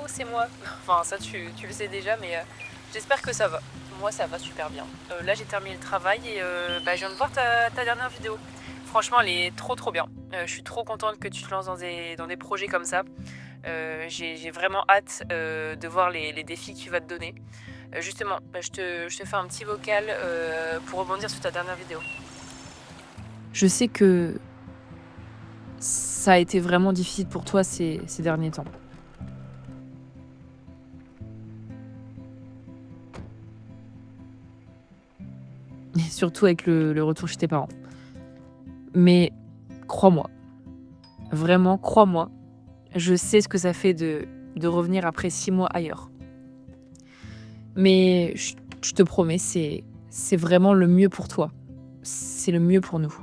c'est moi. Enfin, ça, tu le sais déjà, mais j'espère que ça va. Moi, ça va super bien. Là, j'ai terminé le travail et je viens de voir ta dernière vidéo. Franchement, elle est trop bien. Je suis trop contente que tu te lances dans des projets comme ça. J'ai vraiment hâte de voir les défis que tu vas te donner. Justement, je te fais un petit vocal pour rebondir sur ta dernière vidéo. Je sais que ça a été vraiment difficile pour toi ces derniers temps. Et surtout avec le retour chez tes parents. Mais crois-moi, vraiment crois-moi, je sais ce que ça fait de revenir après 6 mois ailleurs. Mais je te promets, c'est vraiment le mieux pour toi. C'est le mieux pour nous.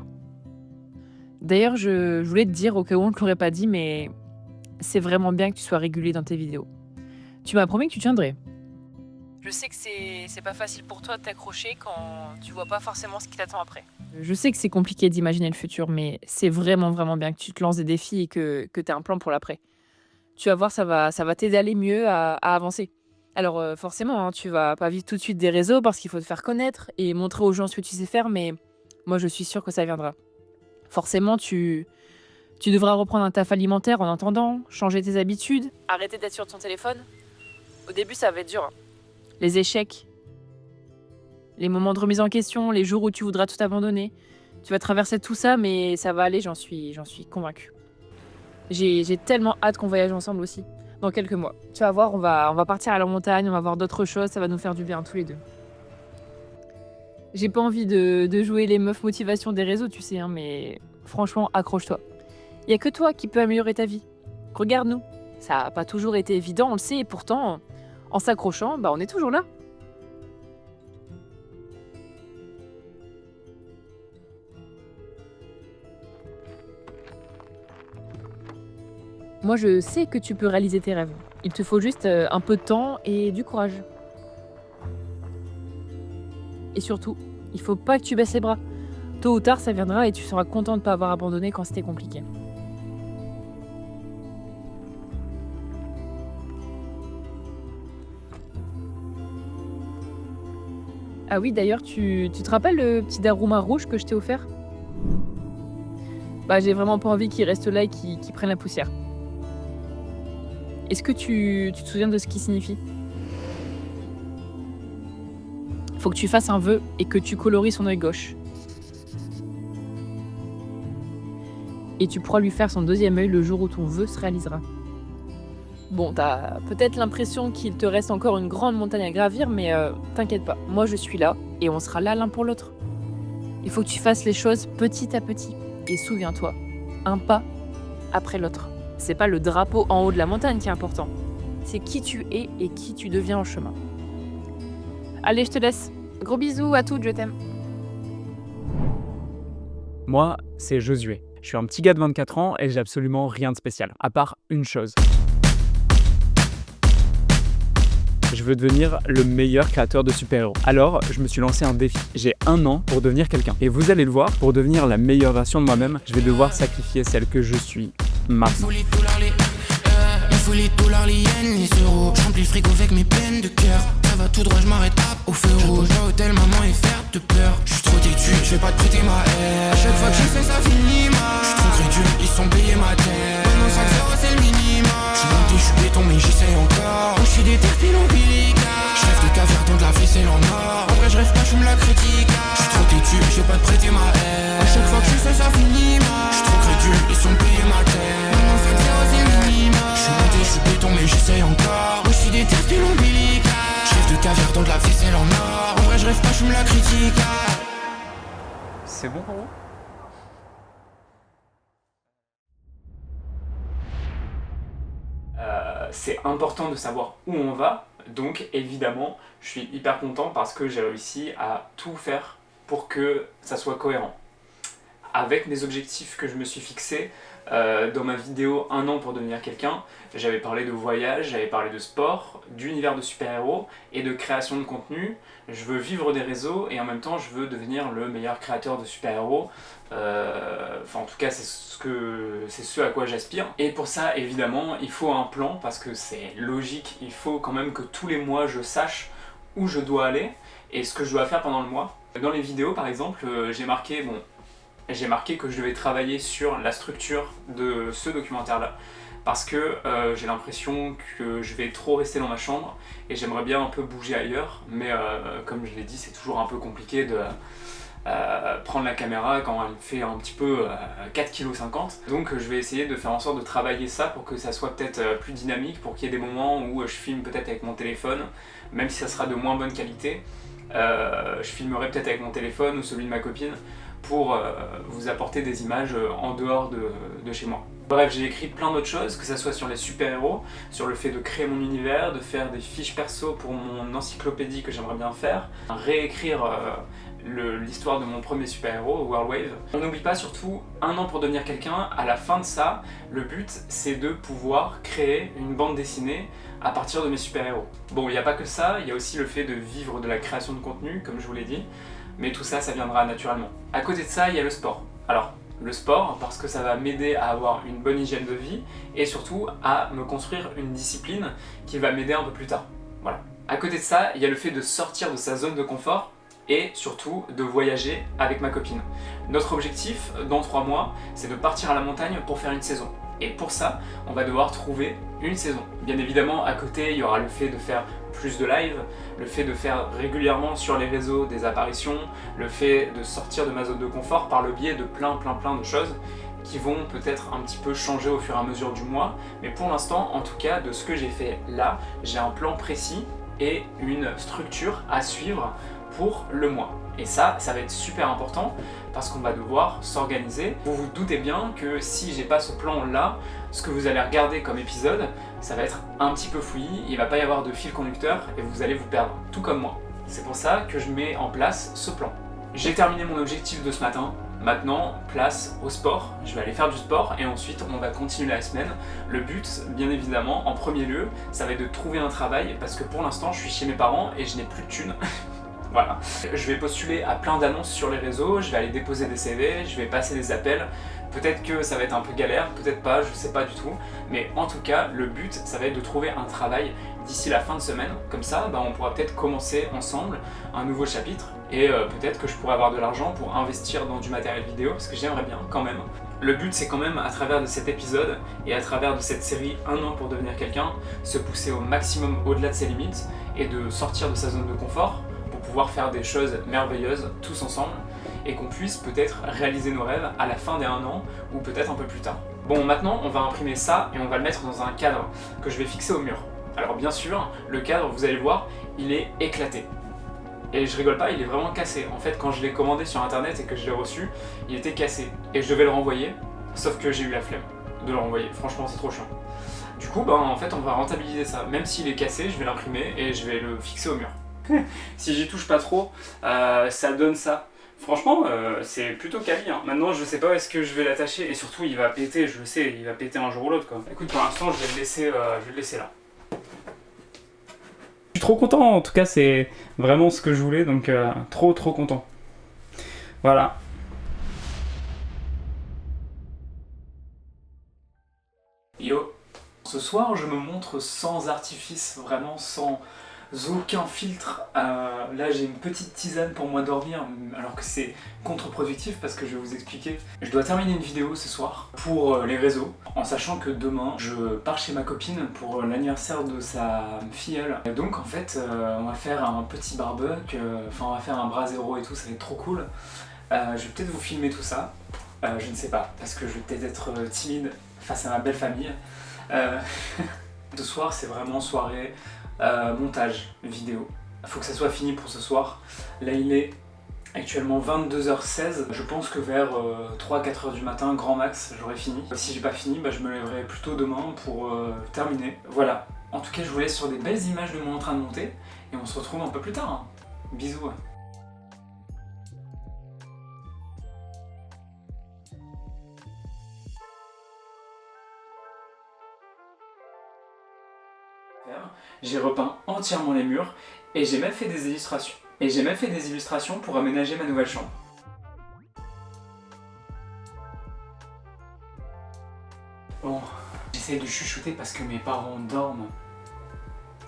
D'ailleurs, je voulais te dire, au cas où on ne te l'aurait pas dit, mais c'est vraiment bien que tu sois régulier dans tes vidéos. Tu m'as promis que tu tiendrais. Je sais que c'est pas facile pour toi de t'accrocher quand tu vois pas forcément ce qui t'attend après. Je sais que c'est compliqué d'imaginer le futur, mais c'est vraiment bien que tu te lances des défis et que tu as un plan pour l'après. Tu vas voir, ça va t'aider à aller mieux, à avancer. Alors forcément, tu vas pas vivre tout de suite des réseaux parce qu'il faut te faire connaître et montrer aux gens ce que tu sais faire, mais moi je suis sûre que ça viendra. Forcément, tu devras reprendre un taf alimentaire en attendant, changer tes habitudes, arrêter d'être sur ton téléphone. Au début, ça va être dur. Les échecs, les moments de remise en question, les jours où tu voudras tout abandonner. Tu vas traverser tout ça, mais ça va aller, j'en suis convaincue. J'ai tellement hâte qu'on voyage ensemble aussi, dans quelques mois. Tu vas voir, on va partir à la montagne, on va voir d'autres choses, ça va nous faire du bien tous les deux. J'ai pas envie de jouer les meufs motivation des réseaux, tu sais, hein, mais franchement, accroche-toi. Y a que toi qui peux améliorer ta vie. Regarde-nous. Ça a pas toujours été évident, on le sait, et pourtant, en s'accrochant, on est toujours là. Moi, je sais que tu peux réaliser tes rêves. Il te faut juste un peu de temps et du courage. Et surtout, il faut pas que tu baisses les bras. Tôt ou tard, ça viendra et tu seras content de pas avoir abandonné quand c'était compliqué. Ah oui, d'ailleurs, tu te rappelles le petit Daruma rouge que je t'ai offert ? J'ai vraiment pas envie qu'il reste là et qu'il prenne la poussière. Est-ce que tu te souviens de ce qu'il signifie ? Faut que tu fasses un vœu et que tu colories son œil gauche. Et tu pourras lui faire son deuxième œil le jour où ton vœu se réalisera. Bon, t'as peut-être l'impression qu'il te reste encore une grande montagne à gravir, mais t'inquiète pas, moi je suis là et on sera là l'un pour l'autre. Il faut que tu fasses les choses petit à petit. Et souviens-toi, un pas après l'autre. C'est pas le drapeau en haut de la montagne qui est important. C'est qui tu es et qui tu deviens en chemin. Allez, je te laisse. Gros bisous à toutes, je t'aime. Moi, c'est Josué. Je suis un petit gars de 24 ans et j'ai absolument rien de spécial, à part une chose. Je veux devenir le meilleur créateur de super-héros. Alors, je me suis lancé un défi. J'ai 1 an pour devenir quelqu'un. Et vous allez le voir, pour devenir la meilleure version de moi-même, je vais devoir sacrifier celle que je suis maintenant. Il faut les dollars, les yens, les euros. Je remplis le frigo avec mes peines de cœur. Ça va tout droit, je m'arrête au feu rouge. Je vais au hôtel, maman est faire de peur. Je suis trop têtu, je vais pas te prêter ma haine. À chaque fois que j'y fais, ça finit mal. Je suis trop crédule, ils sont payés ma tête. Mon sac zéro, c'est le minimum. Je suis monté, je suis béton, mais j'essaye encore. Je suis des terpines ombilicales. Je rêve de caviar dans de la vaisselle en or. En vrai, je rêve pas, je me la critique. Je suis trop têtu, je vais pas te prêter ma haine. À chaque fois que j'y fais, ça finit mal. Je suis trop crédule, ils sont payés ma tête. Mon sac zéro, c'est le minimum. Je suis monté, je suis béton, mais j'essaye encore. Moi, je suis des terpines ombilicales. Je rêve de caviar dans de la vaisselle en or. En vrai, je rêve pas, je me la critique. C'est bon pour vous ? C'est important de savoir où on va, donc évidemment, je suis hyper content parce que j'ai réussi à tout faire pour que ça soit cohérent. Avec mes objectifs que je me suis fixés, Dans ma vidéo 1 an pour devenir quelqu'un, j'avais parlé de voyage, j'avais parlé de sport, d'univers de super-héros et de création de contenu. Je veux vivre des réseaux et en même temps je veux devenir le meilleur créateur de super-héros. Enfin en tout cas c'est ce à quoi j'aspire. Et pour ça évidemment il faut un plan parce que c'est logique, il faut quand même que tous les mois je sache où je dois aller et ce que je dois faire pendant le mois. Dans les vidéos par exemple j'ai marqué que je devais travailler sur la structure de ce documentaire-là parce que j'ai l'impression que je vais trop rester dans ma chambre et j'aimerais bien un peu bouger ailleurs, mais comme je l'ai dit, c'est toujours un peu compliqué de prendre la caméra quand elle fait un petit peu 4,50 kg. Donc je vais essayer de faire en sorte de travailler ça pour que ça soit peut-être plus dynamique, pour qu'il y ait des moments où je filme peut-être avec mon téléphone, même si ça sera de moins bonne qualité. Je filmerai peut-être avec mon téléphone ou celui de ma copine pour vous apporter des images en dehors de chez moi. Bref, j'ai écrit plein d'autres choses, que ça soit sur les super-héros, sur le fait de créer mon univers, de faire des fiches perso pour mon encyclopédie que j'aimerais bien faire, réécrire l'histoire de mon premier super-héros, Worldwave. On n'oublie pas surtout 1 an pour devenir quelqu'un. À la fin de ça, le but c'est de pouvoir créer une bande dessinée à partir de mes super-héros. Bon, il n'y a pas que ça, il y a aussi le fait de vivre de la création de contenu, comme je vous l'ai dit, mais tout ça, ça viendra naturellement. À côté de ça, il y a le sport. Alors, le sport, parce que ça va m'aider à avoir une bonne hygiène de vie et surtout à me construire une discipline qui va m'aider un peu plus tard. Voilà. À côté de ça, il y a le fait de sortir de sa zone de confort et surtout de voyager avec ma copine. Notre objectif, dans 3 mois, c'est de partir à la montagne pour faire une saison. Et pour ça, on va devoir trouver une saison. Bien évidemment, à côté, il y aura le fait de faire plus de live, le fait de faire régulièrement sur les réseaux des apparitions, le fait de sortir de ma zone de confort par le biais de plein de choses qui vont peut-être un petit peu changer au fur et à mesure du mois. Mais pour l'instant, en tout cas, de ce que j'ai fait là, j'ai un plan précis et une structure à suivre pour le mois. Et ça va être super important parce qu'on va devoir s'organiser. Vous vous doutez bien que si j'ai pas ce plan là, ce que vous allez regarder comme épisode, ça va être un petit peu fouillis, il va pas y avoir de fil conducteur et vous allez vous perdre, tout comme moi. C'est pour ça que je mets en place ce plan. J'ai terminé mon objectif de ce matin, maintenant place au sport. Je vais aller faire du sport et ensuite on va continuer la semaine. Le but, bien évidemment, en premier lieu, ça va être de trouver un travail parce que pour l'instant je suis chez mes parents et je n'ai plus de thunes. Voilà. Je vais postuler à plein d'annonces sur les réseaux, je vais aller déposer des CV, je vais passer des appels. Peut-être que ça va être un peu galère, peut-être pas, je sais pas du tout. Mais en tout cas, le but, ça va être de trouver un travail d'ici la fin de semaine. Comme ça, on pourra peut-être commencer ensemble un nouveau chapitre. Et peut-être que je pourrai avoir de l'argent pour investir dans du matériel vidéo, parce que j'aimerais bien quand même. Le but, c'est quand même, à travers de cet épisode et à travers de cette série 1 an pour devenir quelqu'un, se pousser au maximum au-delà de ses limites et de sortir de sa zone de confort, pouvoir faire des choses merveilleuses tous ensemble et qu'on puisse peut-être réaliser nos rêves à la fin des 1 an ou peut-être un peu plus tard. Bon, maintenant on va imprimer ça et on va le mettre dans un cadre que je vais fixer au mur. Alors bien sûr, le cadre, vous allez le voir, il est éclaté. Et je rigole pas, il est vraiment cassé. En fait, quand je l'ai commandé sur internet et que je l'ai reçu, il était cassé. Et je devais le renvoyer, sauf que j'ai eu la flemme de le renvoyer. Franchement, c'est trop chiant. Du coup, en fait, on va rentabiliser ça. Même s'il est cassé, je vais l'imprimer et je vais le fixer au mur. Si j'y touche pas trop, ça donne ça. Franchement, c'est plutôt quali. Hein. Maintenant, je sais pas où est-ce que je vais l'attacher et surtout, il va péter. Je le sais, il va péter un jour ou l'autre. Écoute, pour l'instant, je vais le laisser là. Je suis trop content. En tout cas, c'est vraiment ce que je voulais, donc trop content. Voilà. Yo. Ce soir, je me montre sans artifice, vraiment sans aucun filtre. Là, j'ai une petite tisane pour moi dormir, alors que c'est contre-productif parce que je vais vous expliquer. Je dois terminer une vidéo ce soir pour les réseaux, en sachant que demain, je pars chez ma copine pour l'anniversaire de sa filleule. Et donc, en fait, on va faire un petit barbecue, on va faire un bras zéro et tout, ça va être trop cool. Je vais peut-être vous filmer tout ça, je ne sais pas, parce que je vais peut-être être timide face à ma belle famille. Ce soir, c'est vraiment soirée montage vidéo. Il faut que ça soit fini pour ce soir. Là, il est actuellement 22h16. Je pense que vers 3-4h du matin, grand max, j'aurai fini. Si j'ai pas fini, je me lèverai plutôt demain pour terminer. Voilà. En tout cas, je vous laisse sur des belles images de moi en train de monter et on se retrouve un peu plus tard. Hein. Bisous. J'ai repeint entièrement les murs et j'ai même fait des illustrations. Pour aménager ma nouvelle chambre. Bon, j'essaye de chuchoter parce que mes parents dorment.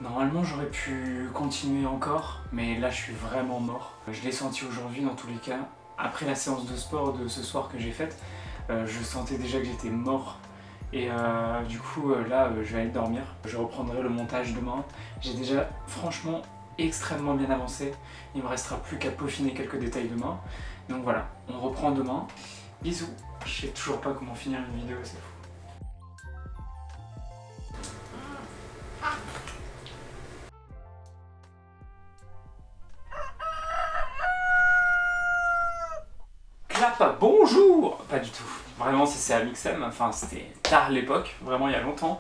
Normalement j'aurais pu continuer encore, mais là je suis vraiment mort. Je l'ai senti aujourd'hui dans tous les cas. Après la séance de sport de ce soir que j'ai faite, je sentais déjà que j'étais mort. Et du coup là je vais aller dormir. Je reprendrai le montage demain. J'ai déjà franchement extrêmement bien avancé. Il me restera plus qu'à peaufiner quelques détails demain. Donc voilà, on reprend demain. Bisous. Je sais toujours pas comment finir une vidéo, c'est fou. Clap, bonjour. Pas du tout. Vraiment, c'est Amixem. Enfin, c'était tard l'époque, vraiment il y a longtemps.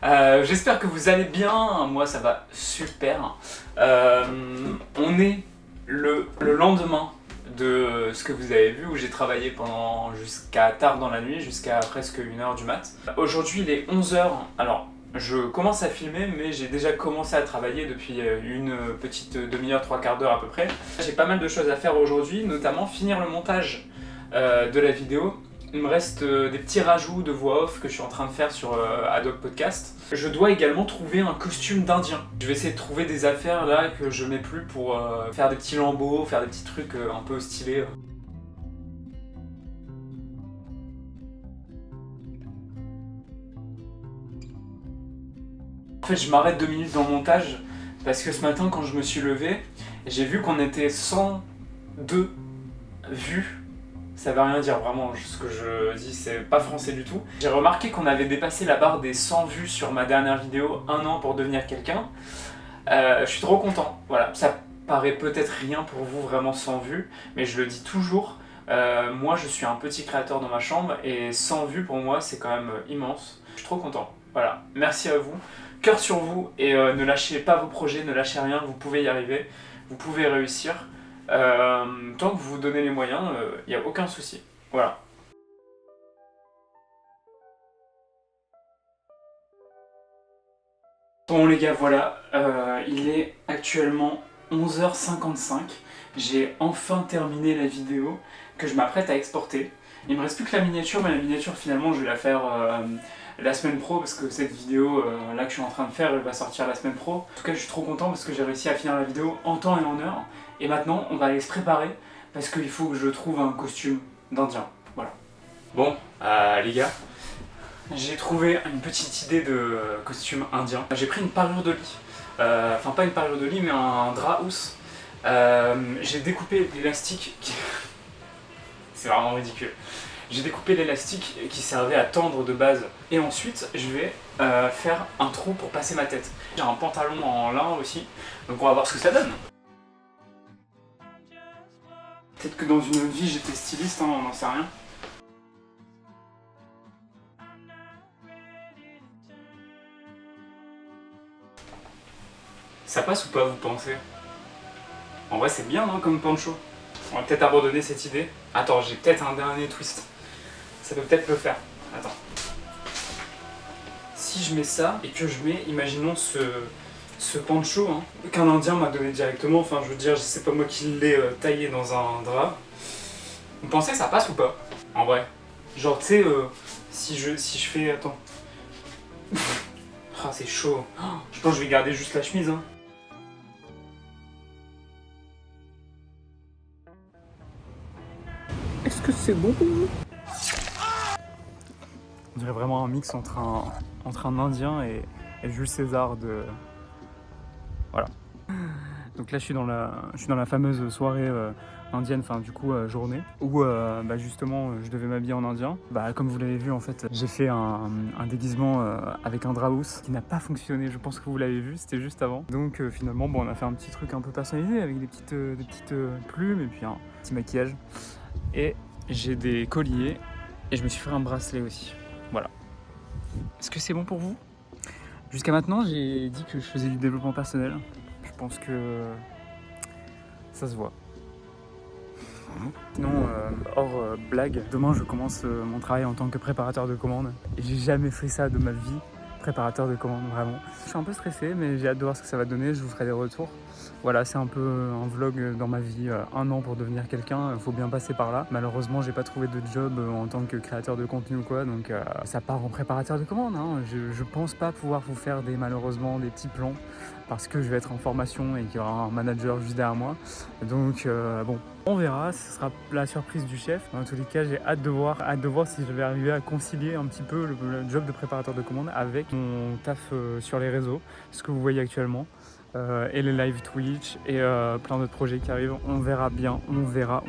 J'espère que vous allez bien. Moi, ça va super. On est le lendemain de ce que vous avez vu, où j'ai travaillé pendant jusqu'à tard dans la nuit, jusqu'à presque 1h du mat. Aujourd'hui, il est 11h. Alors, je commence à filmer, mais j'ai déjà commencé à travailler depuis une petite demi-heure, 3/4 d'heure à peu près. J'ai pas mal de choses à faire aujourd'hui, notamment finir le montage de la vidéo. Il me reste des petits rajouts de voix off que je suis en train de faire sur Adobe Podcast. Je dois également trouver un costume d'Indien. Je vais essayer de trouver des affaires là que je mets plus pour faire des petits lambeaux, faire des petits trucs un peu stylés. En fait, je m'arrête 2 minutes dans le montage parce que ce matin, quand je me suis levé, j'ai vu qu'on était 102 vues. Ça veut rien dire vraiment, ce que je dis c'est pas français du tout. J'ai remarqué qu'on avait dépassé la barre des 100 vues sur ma dernière vidéo, 1 an pour devenir quelqu'un. Je suis trop content, voilà, ça paraît peut-être rien pour vous vraiment 100 vues, mais je le dis toujours, moi je suis un petit créateur dans ma chambre et 100 vues pour moi c'est quand même immense. Je suis trop content, voilà, merci à vous, cœur sur vous et ne lâchez pas vos projets, ne lâchez rien, vous pouvez y arriver, vous pouvez réussir. Tant que vous vous donnez les moyens, il n'y a aucun souci. Voilà. Bon les gars, voilà, il est actuellement 11h55. J'ai enfin terminé la vidéo que je m'apprête à exporter. Il me reste plus que la miniature, mais la miniature finalement je vais la faire la semaine pro parce que cette vidéo là que je suis en train de faire, elle va sortir la semaine pro. En tout cas je suis trop content parce que j'ai réussi à finir la vidéo en temps et en heure. Et maintenant on va aller se préparer parce qu'il faut que je trouve un costume d'Indien. Voilà. Bon, les gars, j'ai trouvé une petite idée de costume indien. J'ai pris une parure de lit. Enfin pas une parure de lit mais un drap housse. J'ai découpé l'élastique qui... C'est vraiment ridicule. J'ai découpé l'élastique qui servait à tendre de base. Et ensuite, je vais faire un trou pour passer ma tête. J'ai un pantalon en lin aussi, donc on va voir ce que ça donne. Peut-être que dans une vie j'étais styliste, hein, on n'en sait rien. Ça passe ou pas, vous pensez? En vrai c'est bien non, comme poncho. On va peut-être abandonner cette idée. Attends, j'ai peut-être un dernier twist. Ça peut peut-être le faire. Attends. Si je mets ça et que je mets, imaginons ce poncho hein, qu'un indien m'a donné directement, enfin je veux dire, c'est pas moi qui l'ai taillé dans un drap. Vous pensez que ça passe ou pas? En vrai. Genre tu sais, si je fais... Attends. Ah c'est chaud. Je pense que je vais garder juste la chemise. Hein. Est-ce que c'est bon pour vous? On dirait vraiment un mix entre un Indien et Jules César de... Voilà. Donc là je suis dans la fameuse soirée indienne, enfin du coup journée, où justement je devais m'habiller en indien. Comme vous l'avez vu en fait, j'ai fait un déguisement avec un drap housse qui n'a pas fonctionné, je pense que vous l'avez vu, c'était juste avant. Donc finalement on a fait un petit truc un peu personnalisé avec des petites plumes et puis un petit maquillage. Et j'ai des colliers et je me suis fait un bracelet aussi. Voilà. Est-ce que c'est bon pour vous? Jusqu'à maintenant, j'ai dit que je faisais du développement personnel. Je pense que ça se voit. Sinon, hors blague, demain je commence mon travail en tant que préparateur de commandes. Et j'ai jamais fait ça de ma vie. préparateur de commandes, vraiment. Je suis un peu stressé, mais j'ai hâte de voir ce que ça va donner, je vous ferai des retours. Voilà, c'est un peu un vlog dans ma vie, 1 an pour devenir quelqu'un, il faut bien passer par là. Malheureusement, j'ai pas trouvé de job en tant que créateur de contenu ou quoi, donc ça part en préparateur de commandes. Hein. Je pense pas pouvoir vous faire malheureusement des petits plans, parce que je vais être en formation et qu'il y aura un manager juste derrière moi. Donc bon, on verra, ce sera la surprise du chef. Dans tous les cas, j'ai hâte de voir si je vais arriver à concilier un petit peu le job de préparateur de commandes avec mon taf sur les réseaux, ce que vous voyez actuellement. Et les live Twitch et plein d'autres projets qui arrivent. On verra bien, on verra.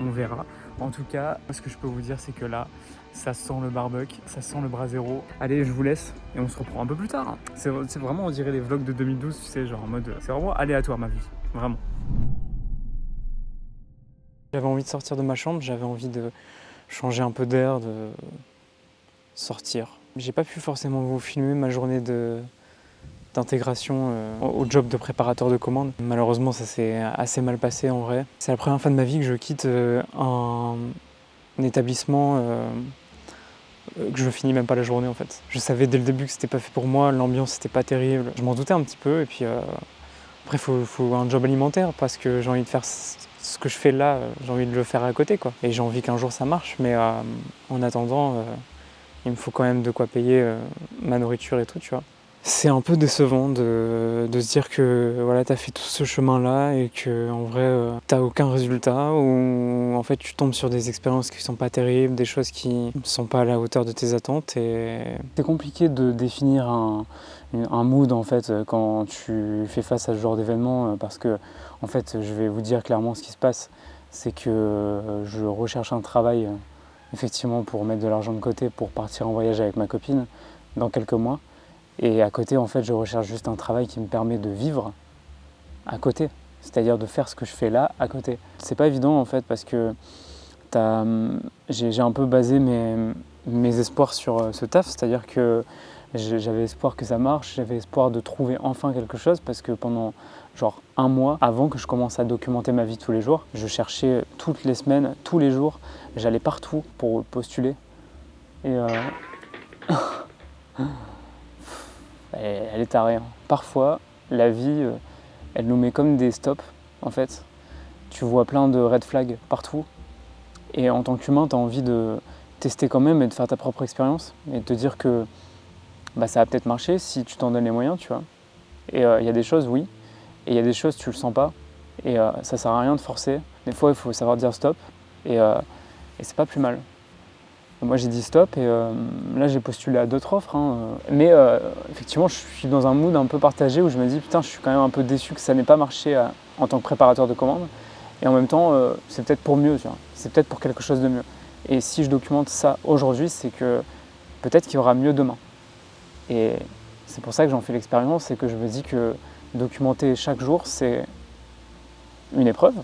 En tout cas, ce que je peux vous dire, c'est que là, ça sent le barbecue, ça sent le brasero. Allez, je vous laisse et on se reprend un peu plus tard. C'est vraiment, on dirait les vlogs de 2012, tu sais, genre en mode, c'est vraiment aléatoire ma vie, vraiment. J'avais envie de sortir de ma chambre, j'avais envie de changer un peu d'air, de sortir. J'ai pas pu forcément vous filmer ma journée d'intégration au job de préparateur de commandes. Malheureusement, ça s'est assez mal passé en vrai. C'est la première fois de ma vie que je quitte un établissement que je finis même pas la journée en fait. Je savais dès le début que c'était pas fait pour moi, l'ambiance c'était pas terrible. Je m'en doutais un petit peu et puis après il faut un job alimentaire parce que j'ai envie de faire ce que je fais là, j'ai envie de le faire à côté quoi. Et j'ai envie qu'un jour ça marche, mais en attendant, il me faut quand même de quoi payer ma nourriture et tout, tu vois. C'est un peu décevant de se dire que voilà, t'as fait tout ce chemin-là et que en vrai t'as aucun résultat, ou en fait tu tombes sur des expériences qui sont pas terribles, des choses qui ne sont pas à la hauteur de tes attentes. Et c'est compliqué de définir un mood en fait quand tu fais face à ce genre d'événement, parce que en fait je vais vous dire clairement ce qui se passe, c'est que je recherche un travail effectivement pour mettre de l'argent de côté pour partir en voyage avec ma copine dans quelques mois. Et à côté, en fait, je recherche juste un travail qui me permet de vivre à côté. C'est-à-dire de faire ce que je fais là, à côté. C'est pas évident, en fait, parce que j'ai un peu basé mes espoirs sur ce taf. C'est-à-dire que j'avais espoir que ça marche, j'avais espoir de trouver enfin quelque chose, parce que pendant genre 1 mois, avant que je commence à documenter ma vie tous les jours, je cherchais toutes les semaines, tous les jours. J'allais partout pour postuler. Et elle est tarée. Hein. Parfois, la vie, elle nous met comme des stops, en fait. Tu vois plein de red flags partout. Et en tant qu'humain, tu as envie de tester quand même et de faire ta propre expérience. Et de te dire que ça va peut-être marcher si tu t'en donnes les moyens, tu vois. Et il y a des choses, oui. Et il y a des choses, tu le sens pas. Et ça sert à rien de forcer. Des fois, il faut savoir dire stop. Et c'est pas plus mal. Moi j'ai dit stop et là j'ai postulé à d'autres offres, hein. Mais effectivement je suis dans un mood un peu partagé où je me dis putain je suis quand même un peu déçu que ça n'ait pas marché en tant que préparateur de commandes, et en même temps c'est peut-être pour mieux, tu vois. C'est peut-être pour quelque chose de mieux. Et si je documente ça aujourd'hui, c'est que peut-être qu'il y aura mieux demain. Et c'est pour ça que j'en fais l'expérience et que je me dis que documenter chaque jour c'est une épreuve,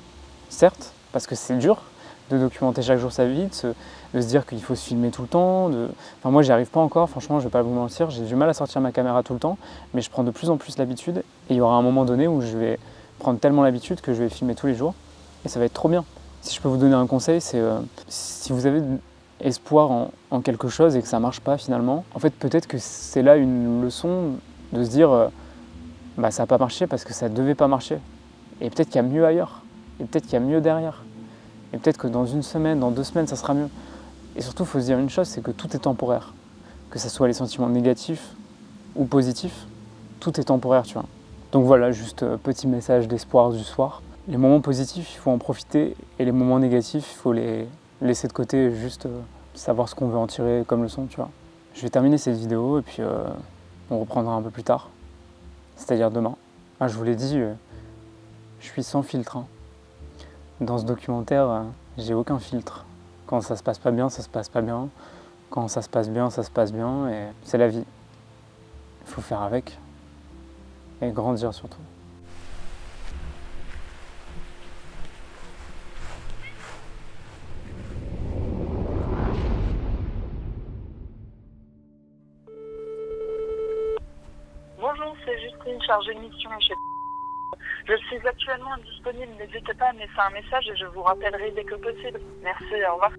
certes, parce que c'est dur de documenter chaque jour sa vie, de se dire qu'il faut se filmer tout le temps. Enfin, moi, j'y arrive pas encore, franchement, je vais pas vous mentir, j'ai du mal à sortir ma caméra tout le temps, mais je prends de plus en plus l'habitude, et il y aura un moment donné où je vais prendre tellement l'habitude que je vais filmer tous les jours, et ça va être trop bien. Si je peux vous donner un conseil, c'est si vous avez espoir en quelque chose et que ça marche pas finalement, en fait, peut-être que c'est là une leçon de se dire ça n'a pas marché parce que ça devait pas marcher. Et peut-être qu'il y a mieux ailleurs, et peut-être qu'il y a mieux derrière. Et peut-être que dans 1 semaine, dans 2 semaines, ça sera mieux. Et surtout, il faut se dire une chose, c'est que tout est temporaire. Que ce soit les sentiments négatifs ou positifs, tout est temporaire, tu vois. Donc voilà, juste petit message d'espoir du soir. Les moments positifs, il faut en profiter, et les moments négatifs, il faut les laisser de côté et juste savoir ce qu'on veut en tirer comme leçon, tu vois. Je vais terminer cette vidéo et puis on reprendra un peu plus tard, c'est-à-dire demain. Ah, je vous l'ai dit, je suis sans filtre, hein. Dans ce documentaire, j'ai aucun filtre. Quand ça se passe pas bien, ça se passe pas bien. Quand ça se passe bien, ça se passe bien. Et c'est la vie. Il faut faire avec. Et grandir surtout. Bonjour, c'est Justine, chargée de mission chez... Je suis actuellement indisponible, n'hésitez pas à me laisser un message et je vous rappellerai dès que possible. Merci, au revoir.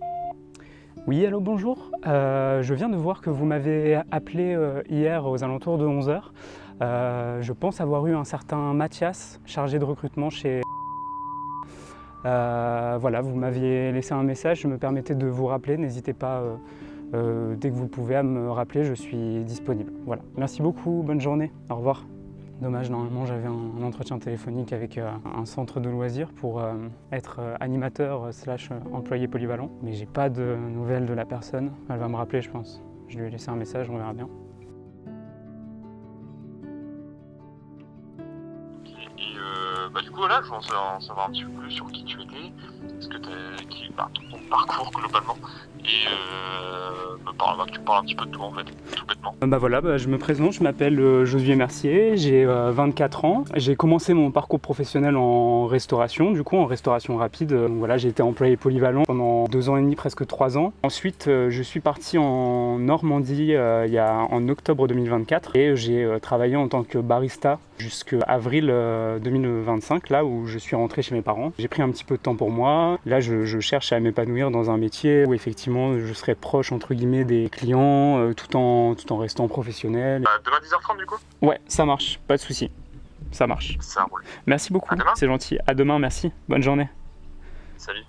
Oui, allô, bonjour. Je viens de voir que vous m'avez appelé hier aux alentours de 11 h. Je pense avoir eu un certain Mathias, chargé de recrutement chez... Voilà, vous m'aviez laissé un message, je me permettais de vous rappeler. N'hésitez pas, dès que vous pouvez, à me rappeler, je suis disponible. Voilà, merci beaucoup, bonne journée, au revoir. Dommage, normalement j'avais un entretien téléphonique avec un centre de loisirs pour être animateur / employé polyvalent. Mais j'ai pas de nouvelles de la personne. Elle va me rappeler, je pense. Je lui ai laissé un message, on verra bien. Et du coup voilà, je voulais en savoir un petit peu plus sur qui tu étais, ce que ton parcours globalement, et tu me parles un petit peu de toi en fait, tout bêtement. Voilà, je me présente, je m'appelle Josué Mercier, j'ai 24 ans. J'ai commencé mon parcours professionnel en restauration, du coup en restauration rapide. Voilà, j'ai été employé polyvalent pendant 2 ans et demi, presque 3 ans. Ensuite, je suis parti en Normandie en octobre 2024 et j'ai travaillé en tant que barista jusqu'à avril 2025, là où je suis rentré chez mes parents. J'ai pris un petit peu de temps pour moi. Là, je cherche à m'épanouir dans un métier où effectivement je serai proche entre guillemets des clients tout en restant professionnel. Demain 10h30 du coup? Ouais, ça marche, pas de souci. Ça marche. Ça roule. Merci beaucoup, À demain. c'est gentil. À demain, merci. Bonne journée. Salut.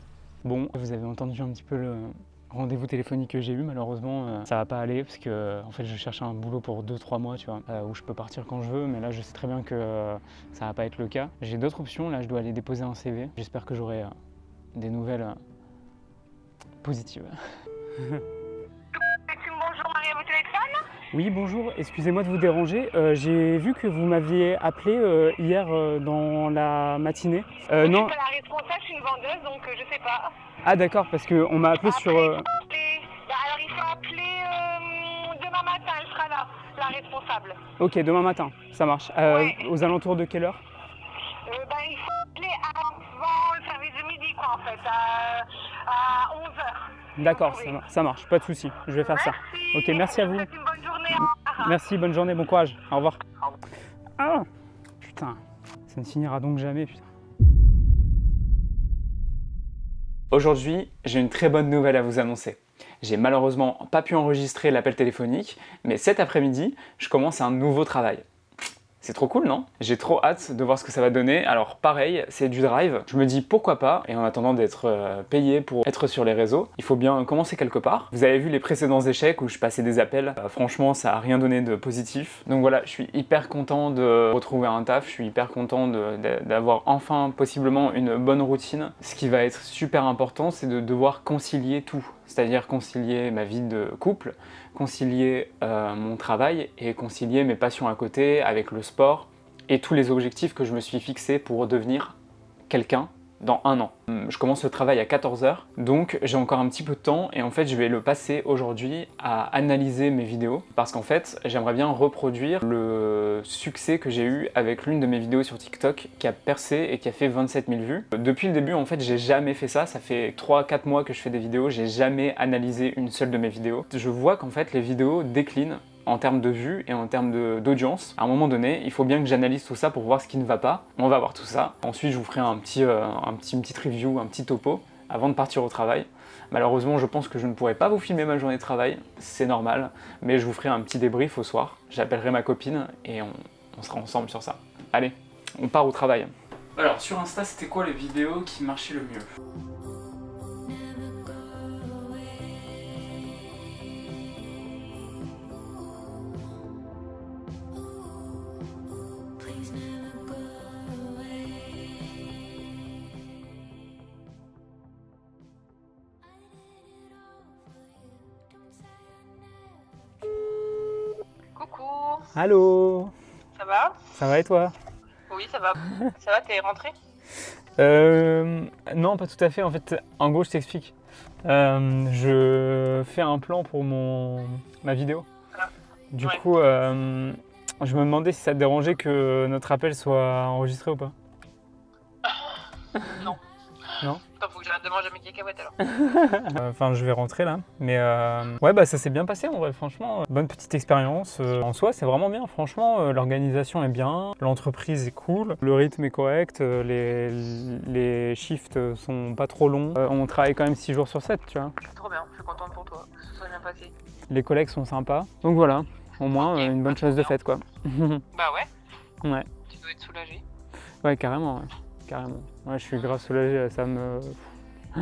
Bon, vous avez entendu un petit peu le rendez-vous téléphonique que j'ai eu. Malheureusement, ça va pas aller parce que en fait, je cherche un boulot pour 2-3 mois, tu vois, où je peux partir quand je veux. Mais là, je sais très bien que ça va pas être le cas. J'ai d'autres options. Là, je dois aller déposer un CV. J'espère que j'aurai des nouvelles positives. Bonjour Marie, à votre téléphone. Oui, bonjour, excusez-moi de vous déranger. J'ai vu que vous m'aviez appelé hier dans la matinée. Non. Je suis pas la responsable, je suis une vendeuse, donc je sais pas. Ah d'accord, parce qu'on m'a appelé sur... Alors il faut appeler demain matin, elle sera là, la responsable. Ok, demain matin, ça marche. Ouais. Aux alentours de quelle heure? Il faut appeler avant le service de midi, quoi, en fait, à 11 h. D'accord, ça marche, pas de souci, je vais faire ça. Ok, merci à vous. Je vous souhaite une bonne journée. Au revoir. Merci, bonne journée, bon courage, au revoir. Ah, putain, ça ne finira donc jamais, putain. Aujourd'hui, j'ai une très bonne nouvelle à vous annoncer. J'ai malheureusement pas pu enregistrer l'appel téléphonique, mais cet après-midi, je commence un nouveau travail. C'est trop cool, non? J'ai trop hâte de voir ce que ça va donner. Alors pareil, c'est du drive. Je me dis pourquoi pas, et en attendant d'être payé pour être sur les réseaux, il faut bien commencer quelque part. Vous avez vu les précédents échecs où je passais des appels. Franchement, ça a rien donné de positif. Donc voilà, je suis hyper content de retrouver un taf. Je suis hyper content d'avoir enfin possiblement une bonne routine. Ce qui va être super important, c'est de devoir concilier tout. C'est-à-dire concilier ma vie de couple, concilier mon travail et concilier mes passions à côté avec le sport et tous les objectifs que je me suis fixés pour devenir quelqu'un dans 1 an. Je commence le travail à 14 h, donc j'ai encore un petit peu de temps et en fait je vais le passer aujourd'hui à analyser mes vidéos parce qu'en fait j'aimerais bien reproduire le succès que j'ai eu avec l'une de mes vidéos sur TikTok qui a percé et qui a fait 27 000 vues. Depuis le début en fait j'ai jamais fait ça, ça fait 3-4 mois que je fais des vidéos, j'ai jamais analysé une seule de mes vidéos. Je vois qu'en fait les vidéos déclinent en termes de vues et en termes d'audience. À un moment donné, il faut bien que j'analyse tout ça pour voir ce qui ne va pas. On va voir tout ça. Ensuite, je vous ferai une petite review, un petit topo avant de partir au travail. Malheureusement, je pense que je ne pourrai pas vous filmer ma journée de travail, c'est normal, mais je vous ferai un petit débrief au soir. J'appellerai ma copine et on sera ensemble sur ça. Allez, on part au travail. Alors, sur Insta, c'était quoi les vidéos qui marchaient le mieux ? Coucou, Allô ? ça va? Ça va et toi ? Oui, ça va. Ça va, t'es rentré? Non, pas tout à fait. En fait, en gros, je t'explique. Je fais un plan pour ma vidéo. Ah. Du Ouais. coup, je me demandais si ça te dérangeait que notre appel soit enregistré ou pas. Non. Non. Attends, faut que j'arrête de manger mes cacahuètes alors. Enfin, je vais rentrer là. Mais ouais, bah ça s'est bien passé en vrai, franchement. Bonne petite expérience. En soi, c'est vraiment bien, franchement. L'organisation est bien, l'entreprise est cool, le rythme est correct, les shifts sont pas trop longs. On travaille quand même 6 jours sur 7, tu vois. Trop bien, je suis contente pour toi, que ce soit bien passé. Les collègues sont sympas. Donc voilà, au moins Ok, une bonne chose de fête, quoi. Bah ouais, Ouais, tu dois être soulagé. ouais, carrément, ouais. Carrément. Ouais, je suis grave soulagé, ça me... Ça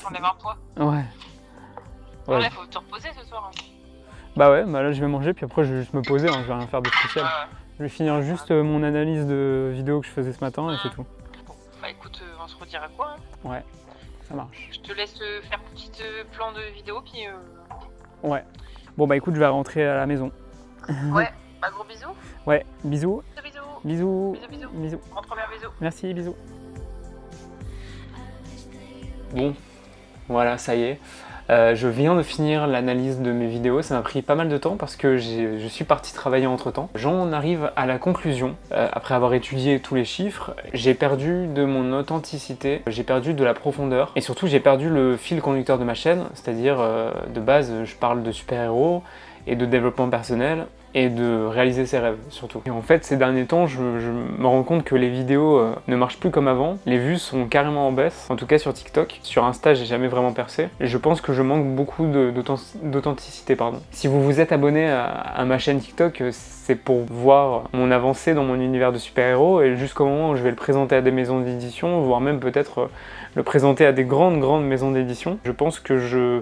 t'enlève un poids. Ouais. Ouais. Ouais, faut te reposer ce soir. Hein. Bah ouais, bah là je vais manger puis après je vais juste me poser, hein, je vais rien faire de spécial. Ouais. Je vais finir juste mon analyse de vidéo que je faisais ce matin et c'est tout. Bon, bah écoute, on se redira quoi hein. Ouais, ça marche. Je te laisse faire petit plan de vidéo puis... Ouais. Bon bah écoute, je vais rentrer à la maison. Ouais, bah gros bisous. Ouais, bisous. Bisous. Bisous. Bisous, bisous. Bisous. Rentre bien, bisous. Merci, bisous. Bon, voilà, ça y est. Je viens de finir l'analyse de mes vidéos, ça m'a pris pas mal de temps parce que je suis parti travailler entre temps. J'en arrive à la conclusion, après avoir étudié tous les chiffres, j'ai perdu de mon authenticité, j'ai perdu de la profondeur et surtout j'ai perdu le fil conducteur de ma chaîne, c'est-à-dire de base je parle de super-héros et de développement personnel et de réaliser ses rêves surtout. Et en fait ces derniers temps je me rends compte que les vidéos ne marchent plus comme avant, les vues sont carrément en baisse, en tout cas sur TikTok. Sur Insta j'ai jamais vraiment percé et je pense que je manque beaucoup d'authenticité. Si vous vous êtes abonné à ma chaîne TikTok, c'est pour voir mon avancée dans mon univers de super-héros et jusqu'au moment où je vais le présenter à des maisons d'édition, voire même peut-être le présenter à des grandes maisons d'édition. Je pense que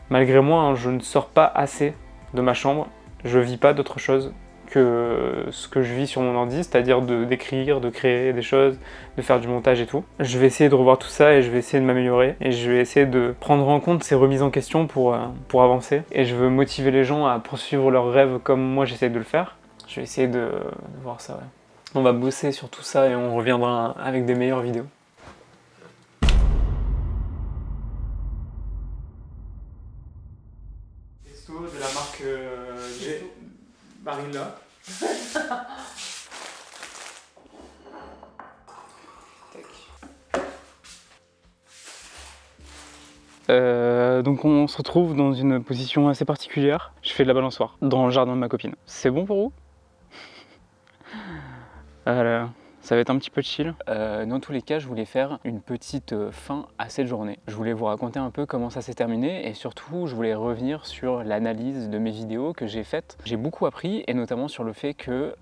malgré moi, hein, je ne sors pas assez de ma chambre. Je vis pas d'autre chose que ce que je vis sur mon ordi, c'est-à-dire d'écrire, de créer des choses, de faire du montage et tout. Je vais essayer de revoir tout ça et je vais essayer de m'améliorer et je vais essayer de prendre en compte ces remises en question pour avancer. Et je veux motiver les gens à poursuivre leurs rêves comme moi j'essaie de le faire. Je vais essayer de voir ça, ouais. On va bosser sur tout ça et on reviendra avec des meilleures vidéos. De la marque Barilla. Donc on se retrouve dans une position assez particulière. Je fais de la balançoire dans le jardin de ma copine. C'est bon pour vous? Voilà. Ça va être un petit peu chill. Dans tous les cas, je voulais faire une petite fin à cette journée. Je voulais vous raconter un peu comment ça s'est terminé et surtout, je voulais revenir sur l'analyse de mes vidéos que j'ai faites. J'ai beaucoup appris et notamment sur le fait que,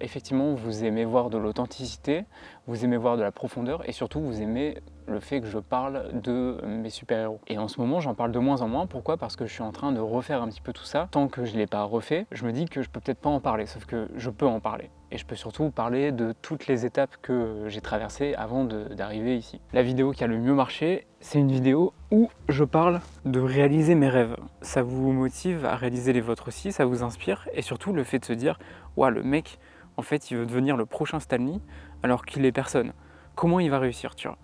effectivement, vous aimez voir de l'authenticité, vous aimez voir de la profondeur et surtout, vous aimez le fait que je parle de mes super-héros. Et en ce moment, j'en parle de moins en moins. Pourquoi? Parce que je suis en train de refaire un petit peu tout ça. Tant que je ne l'ai pas refait, je me dis que je peux peut-être pas en parler, sauf que je peux en parler. Et je peux surtout parler de toutes les étapes que j'ai traversées avant d'arriver ici. La vidéo qui a le mieux marché, c'est une vidéo où je parle de réaliser mes rêves. Ça vous motive à réaliser les vôtres aussi, ça vous inspire. Et surtout le fait de se dire, ouah, le mec, en fait, il veut devenir le prochain Stan Lee alors qu'il est personne. Comment il va réussir, tu vois?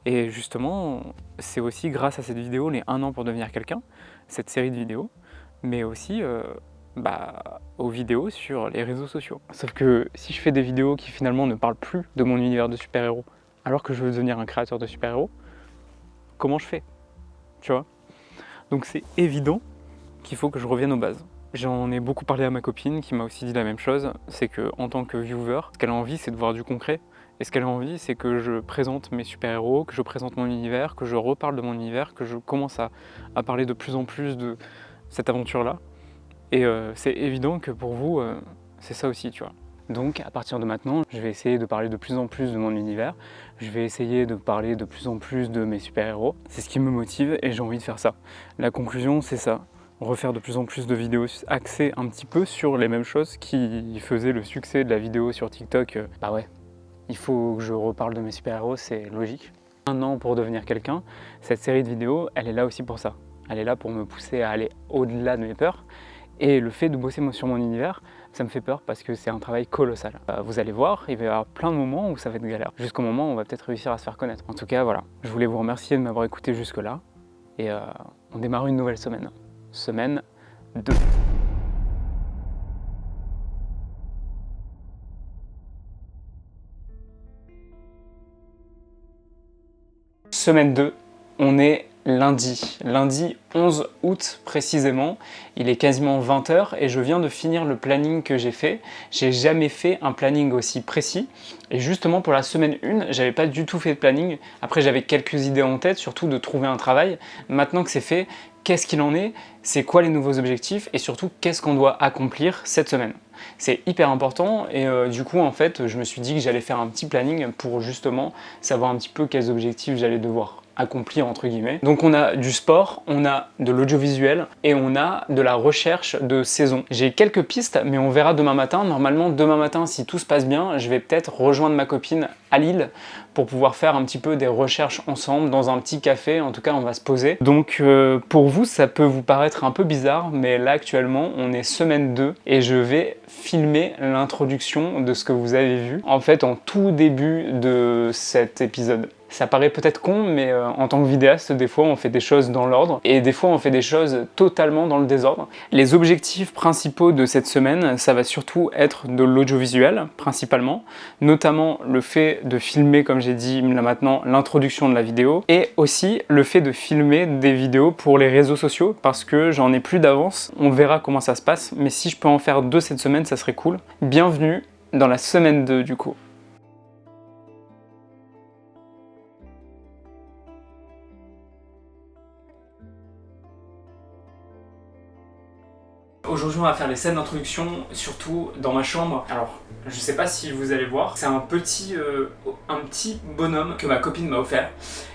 Et justement, c'est aussi grâce à cette vidéo, les 1 an pour devenir quelqu'un, cette série de vidéos, mais aussi aux vidéos sur les réseaux sociaux. Sauf que si je fais des vidéos qui finalement ne parlent plus de mon univers de super-héros, alors que je veux devenir un créateur de super-héros, comment je fais? Tu vois? Donc c'est évident qu'il faut que je revienne aux bases. J'en ai beaucoup parlé à ma copine qui m'a aussi dit la même chose, c'est qu'en tant que viewer, ce qu'elle a envie c'est de voir du concret. Et ce qu'elle a envie, c'est que je présente mes super-héros, que je présente mon univers, que je reparle de mon univers, que je commence à parler de plus en plus de cette aventure-là. Et c'est évident que pour vous, c'est ça aussi, tu vois. Donc à partir de maintenant, je vais essayer de parler de plus en plus de mon univers. Je vais essayer de parler de plus en plus de mes super-héros. C'est ce qui me motive et j'ai envie de faire ça. La conclusion, c'est ça. Refaire de plus en plus de vidéos axées un petit peu sur les mêmes choses qui faisaient le succès de la vidéo sur TikTok. Bah ouais. Il faut que je reparle de mes super-héros, c'est logique. 1 an pour devenir quelqu'un, cette série de vidéos, elle est là aussi pour ça. Elle est là pour me pousser à aller au-delà de mes peurs. Et le fait de bosser sur mon univers, ça me fait peur parce que c'est un travail colossal. Vous allez voir, il va y avoir plein de moments où ça va être galère. Jusqu'au moment où on va peut-être réussir à se faire connaître. En tout cas, voilà. Je voulais vous remercier de m'avoir écouté jusque-là. Et on démarre une nouvelle semaine. Semaine 2. Semaine 2, on est lundi 11 août précisément, il est quasiment 20h et je viens de finir le planning que j'ai fait. J'ai jamais fait un planning aussi précis et justement pour la semaine 1, j'avais pas du tout fait de planning. Après j'avais quelques idées en tête, surtout de trouver un travail. Maintenant que c'est fait, qu'est-ce qu'il en est? C'est quoi les nouveaux objectifs et surtout qu'est-ce qu'on doit accomplir cette semaine? C'est hyper important et du coup en fait je me suis dit que j'allais faire un petit planning pour justement savoir un petit peu quels objectifs j'allais devoir accomplir entre guillemets. Donc on a du sport, on a de l'audiovisuel et on a de la recherche de saison. J'ai quelques pistes mais on verra demain matin. Normalement demain matin si tout se passe bien, je vais peut-être rejoindre ma copine à Lille pour pouvoir faire un petit peu des recherches ensemble dans un petit café. En tout cas on va se poser. Donc pour vous ça peut vous paraître un peu bizarre mais là actuellement on est semaine 2 et je vais filmer l'introduction de ce que vous avez vu en fait en tout début de cet épisode. Ça paraît peut-être con, mais en tant que vidéaste, des fois on fait des choses dans l'ordre et des fois on fait des choses totalement dans le désordre. Les objectifs principaux de cette semaine, ça va surtout être de l'audiovisuel, principalement, notamment le fait de filmer, comme j'ai dit là maintenant, l'introduction de la vidéo et aussi le fait de filmer des vidéos pour les réseaux sociaux parce que j'en ai plus d'avance. On verra comment ça se passe, mais si je peux en faire 2 cette semaine, ça serait cool. Bienvenue dans la semaine 2 du coup. Aujourd'hui on va faire les scènes d'introduction, surtout dans ma chambre. Alors, je sais pas si vous allez voir, c'est un petit bonhomme que ma copine m'a offert.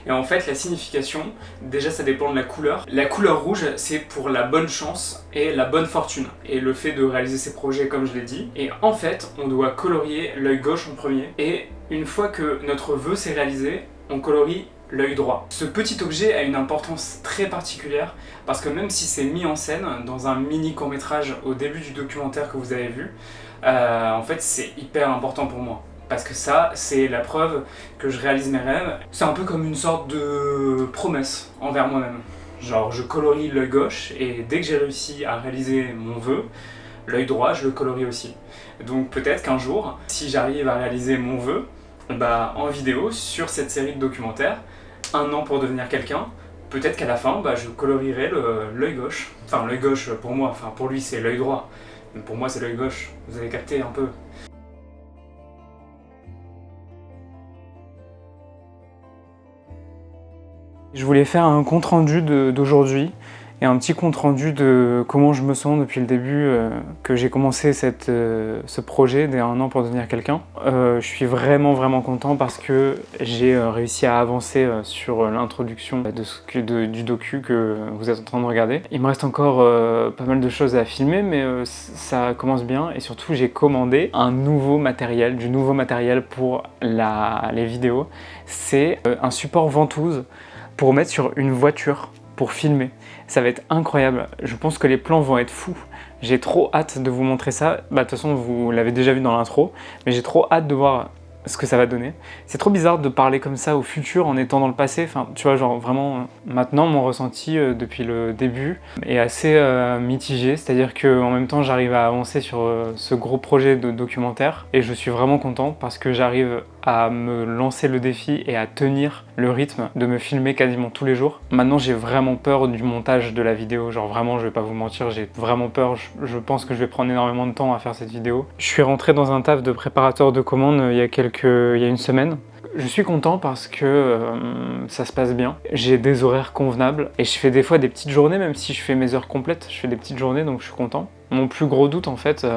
Et en fait la signification, déjà ça dépend de la couleur. La couleur rouge c'est pour la bonne chance et la bonne fortune. Et le fait de réaliser ses projets comme je l'ai dit. Et en fait on doit colorier l'œil gauche en premier. Et une fois que notre vœu s'est réalisé, on colorie l'œil droit. Ce petit objet a une importance très particulière parce que même si c'est mis en scène dans un mini court-métrage au début du documentaire que vous avez vu, en fait c'est hyper important pour moi. Parce que ça, c'est la preuve que je réalise mes rêves. C'est un peu comme une sorte de promesse envers moi-même. Genre je colorie l'œil gauche et dès que j'ai réussi à réaliser mon vœu, l'œil droit je le colorie aussi. Donc peut-être qu'un jour, si j'arrive à réaliser mon vœu, en vidéo sur cette série de documentaires, 1 an pour devenir quelqu'un, peut-être qu'à la fin je colorierai l'œil gauche. Enfin l'œil gauche pour moi, enfin pour lui c'est l'œil droit, mais pour moi c'est l'œil gauche, vous avez capté un peu. Je voulais faire un compte rendu d'aujourd'hui et un petit compte rendu de comment je me sens depuis le début que j'ai commencé ce projet dès 1 an pour devenir quelqu'un. Je suis vraiment content parce que j'ai réussi à avancer sur l'introduction du docu que vous êtes en train de regarder. Il me reste encore pas mal de choses à filmer mais ça commence bien et surtout j'ai commandé du nouveau matériel pour les vidéos. C'est un support ventouse pour mettre sur une voiture pour filmer. Ça va être incroyable, je pense que les plans vont être fous. J'ai trop hâte de vous montrer ça. De toute façon vous l'avez déjà vu dans l'intro, mais j'ai trop hâte de voir ce que ça va donner. C'est trop bizarre de parler comme ça au futur en étant dans le passé. Enfin, tu vois, genre vraiment, maintenant mon ressenti depuis le début est assez mitigé. C'est-à-dire qu'en même temps j'arrive à avancer sur ce gros projet de documentaire et je suis vraiment content parce que j'arrive à me lancer le défi et à tenir le rythme de me filmer quasiment tous les jours. Maintenant j'ai vraiment peur du montage de la vidéo, genre vraiment je vais pas vous mentir, j'ai vraiment peur, je pense que je vais prendre énormément de temps à faire cette vidéo. Je suis rentré dans un taf de préparateur de commandes il y a une semaine. Je suis content parce que ça se passe bien, j'ai des horaires convenables et je fais des fois des petites journées, même si je fais mes heures complètes, je fais des petites journées donc je suis content. Mon plus gros doute en fait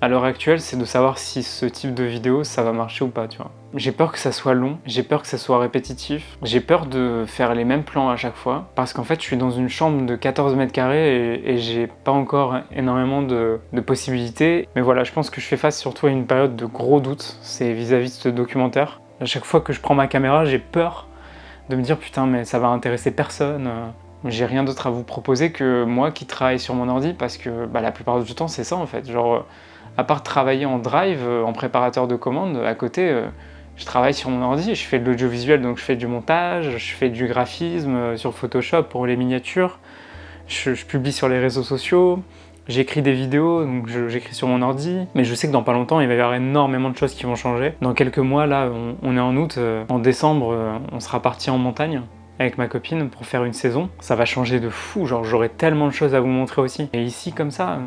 à l'heure actuelle c'est de savoir si ce type de vidéo ça va marcher ou pas, tu vois. J'ai peur que ça soit long, j'ai peur que ça soit répétitif, j'ai peur de faire les mêmes plans à chaque fois parce qu'en fait je suis dans une chambre de 14 mètres carrés et j'ai pas encore énormément de possibilités. Mais voilà, je pense que je fais face surtout à une période de gros doutes, c'est vis-à-vis de ce documentaire. À chaque fois que je prends ma caméra, j'ai peur de me dire putain mais ça va intéresser personne. J'ai rien d'autre à vous proposer que moi qui travaille sur mon ordi parce que la plupart du temps c'est ça en fait. Genre à part travailler en drive, en préparateur de commandes, à côté je travaille sur mon ordi, je fais de l'audiovisuel donc je fais du montage, je fais du graphisme sur Photoshop pour les miniatures, je publie sur les réseaux sociaux, J'écris des vidéos, donc j'écris sur mon ordi, mais je sais que dans pas longtemps, il va y avoir énormément de choses qui vont changer. Dans quelques mois, là, on est en août, en décembre, on sera parti en montagne avec ma copine pour faire une saison. Ça va changer de fou, genre j'aurai tellement de choses à vous montrer aussi. Et ici, comme ça,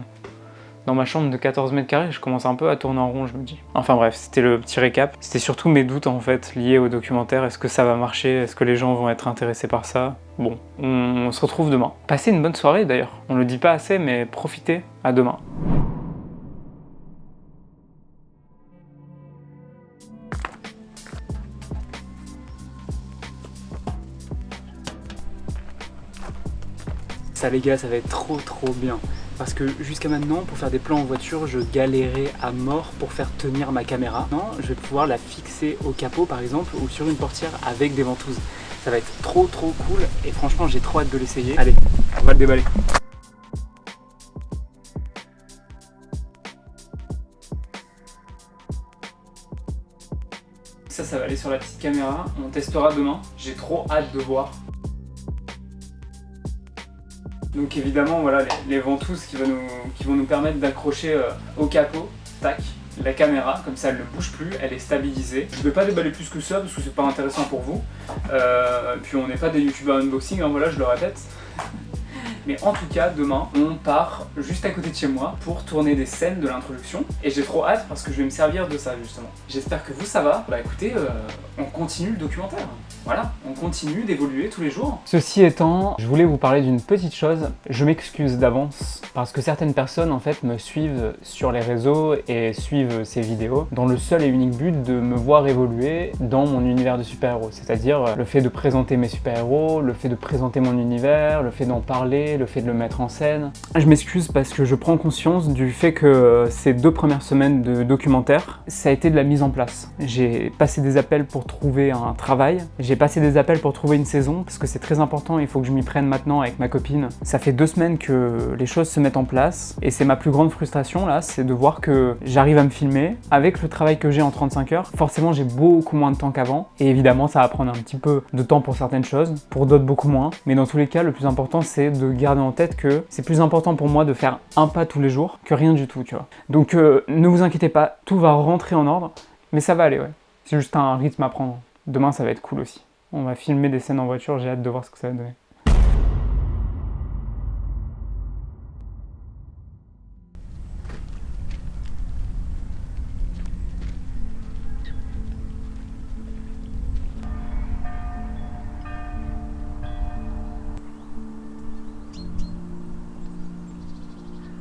dans ma chambre de 14 mètres carrés, je commence un peu à tourner en rond, je me dis. Enfin bref, c'était le petit récap. C'était surtout mes doutes en fait liés au documentaire. Est-ce que ça va marcher? Est-ce que les gens vont être intéressés par ça? Bon, on se retrouve demain. Passez une bonne soirée d'ailleurs. On le dit pas assez, mais profitez. À demain. Ça les gars, ça va être trop bien. Parce que jusqu'à maintenant, pour faire des plans en voiture, je galérais à mort pour faire tenir ma caméra. Non, je vais pouvoir la fixer au capot par exemple ou sur une portière avec des ventouses. Ça va être trop cool et franchement j'ai trop hâte de l'essayer. Allez, on va le déballer. Ça va aller sur la petite caméra. On testera demain. J'ai trop hâte de voir. Donc évidemment, voilà, les ventouses qui vont nous permettre d'accrocher au capot, tac, la caméra, comme ça elle ne bouge plus, elle est stabilisée. Je ne vais pas déballer plus que ça parce que c'est pas intéressant pour vous. Puis on n'est pas des youtubeurs unboxing, hein, voilà, je le répète. Mais en tout cas, demain, on part juste à côté de chez moi pour tourner des scènes de l'introduction. Et j'ai trop hâte parce que je vais me servir de ça justement. J'espère que vous, ça va. Bah écoutez, on continue le documentaire. Voilà, on continue d'évoluer tous les jours. Ceci étant, je voulais vous parler d'une petite chose. Je m'excuse d'avance parce que certaines personnes en fait me suivent sur les réseaux et suivent ces vidéos dans le seul et unique but de me voir évoluer dans mon univers de super-héros. C'est-à-dire le fait de présenter mes super-héros, le fait de présenter mon univers, le fait d'en parler, le fait de le mettre en scène. Je m'excuse parce que je prends conscience du fait que ces 2 premières semaines de documentaire, ça a été de la mise en place. J'ai passé des appels pour trouver un travail, j'ai passé des appels pour trouver une saison parce que c'est très important, il faut que je m'y prenne maintenant avec ma copine. Ça fait 2 semaines que les choses se mettent en place et c'est ma plus grande frustration là, c'est de voir que j'arrive à me filmer avec le travail que j'ai en 35 heures. Forcément j'ai beaucoup moins de temps qu'avant et évidemment ça va prendre un petit peu de temps pour certaines choses, pour d'autres beaucoup moins, mais dans tous les cas le plus important c'est de garder en tête que c'est plus important pour moi de faire un pas tous les jours que rien du tout, tu vois. Donc ne vous inquiétez pas, tout va rentrer en ordre, mais ça va aller, ouais. C'est juste un rythme à prendre. Demain ça va être cool aussi. On va filmer des scènes en voiture, j'ai hâte de voir ce que ça va donner.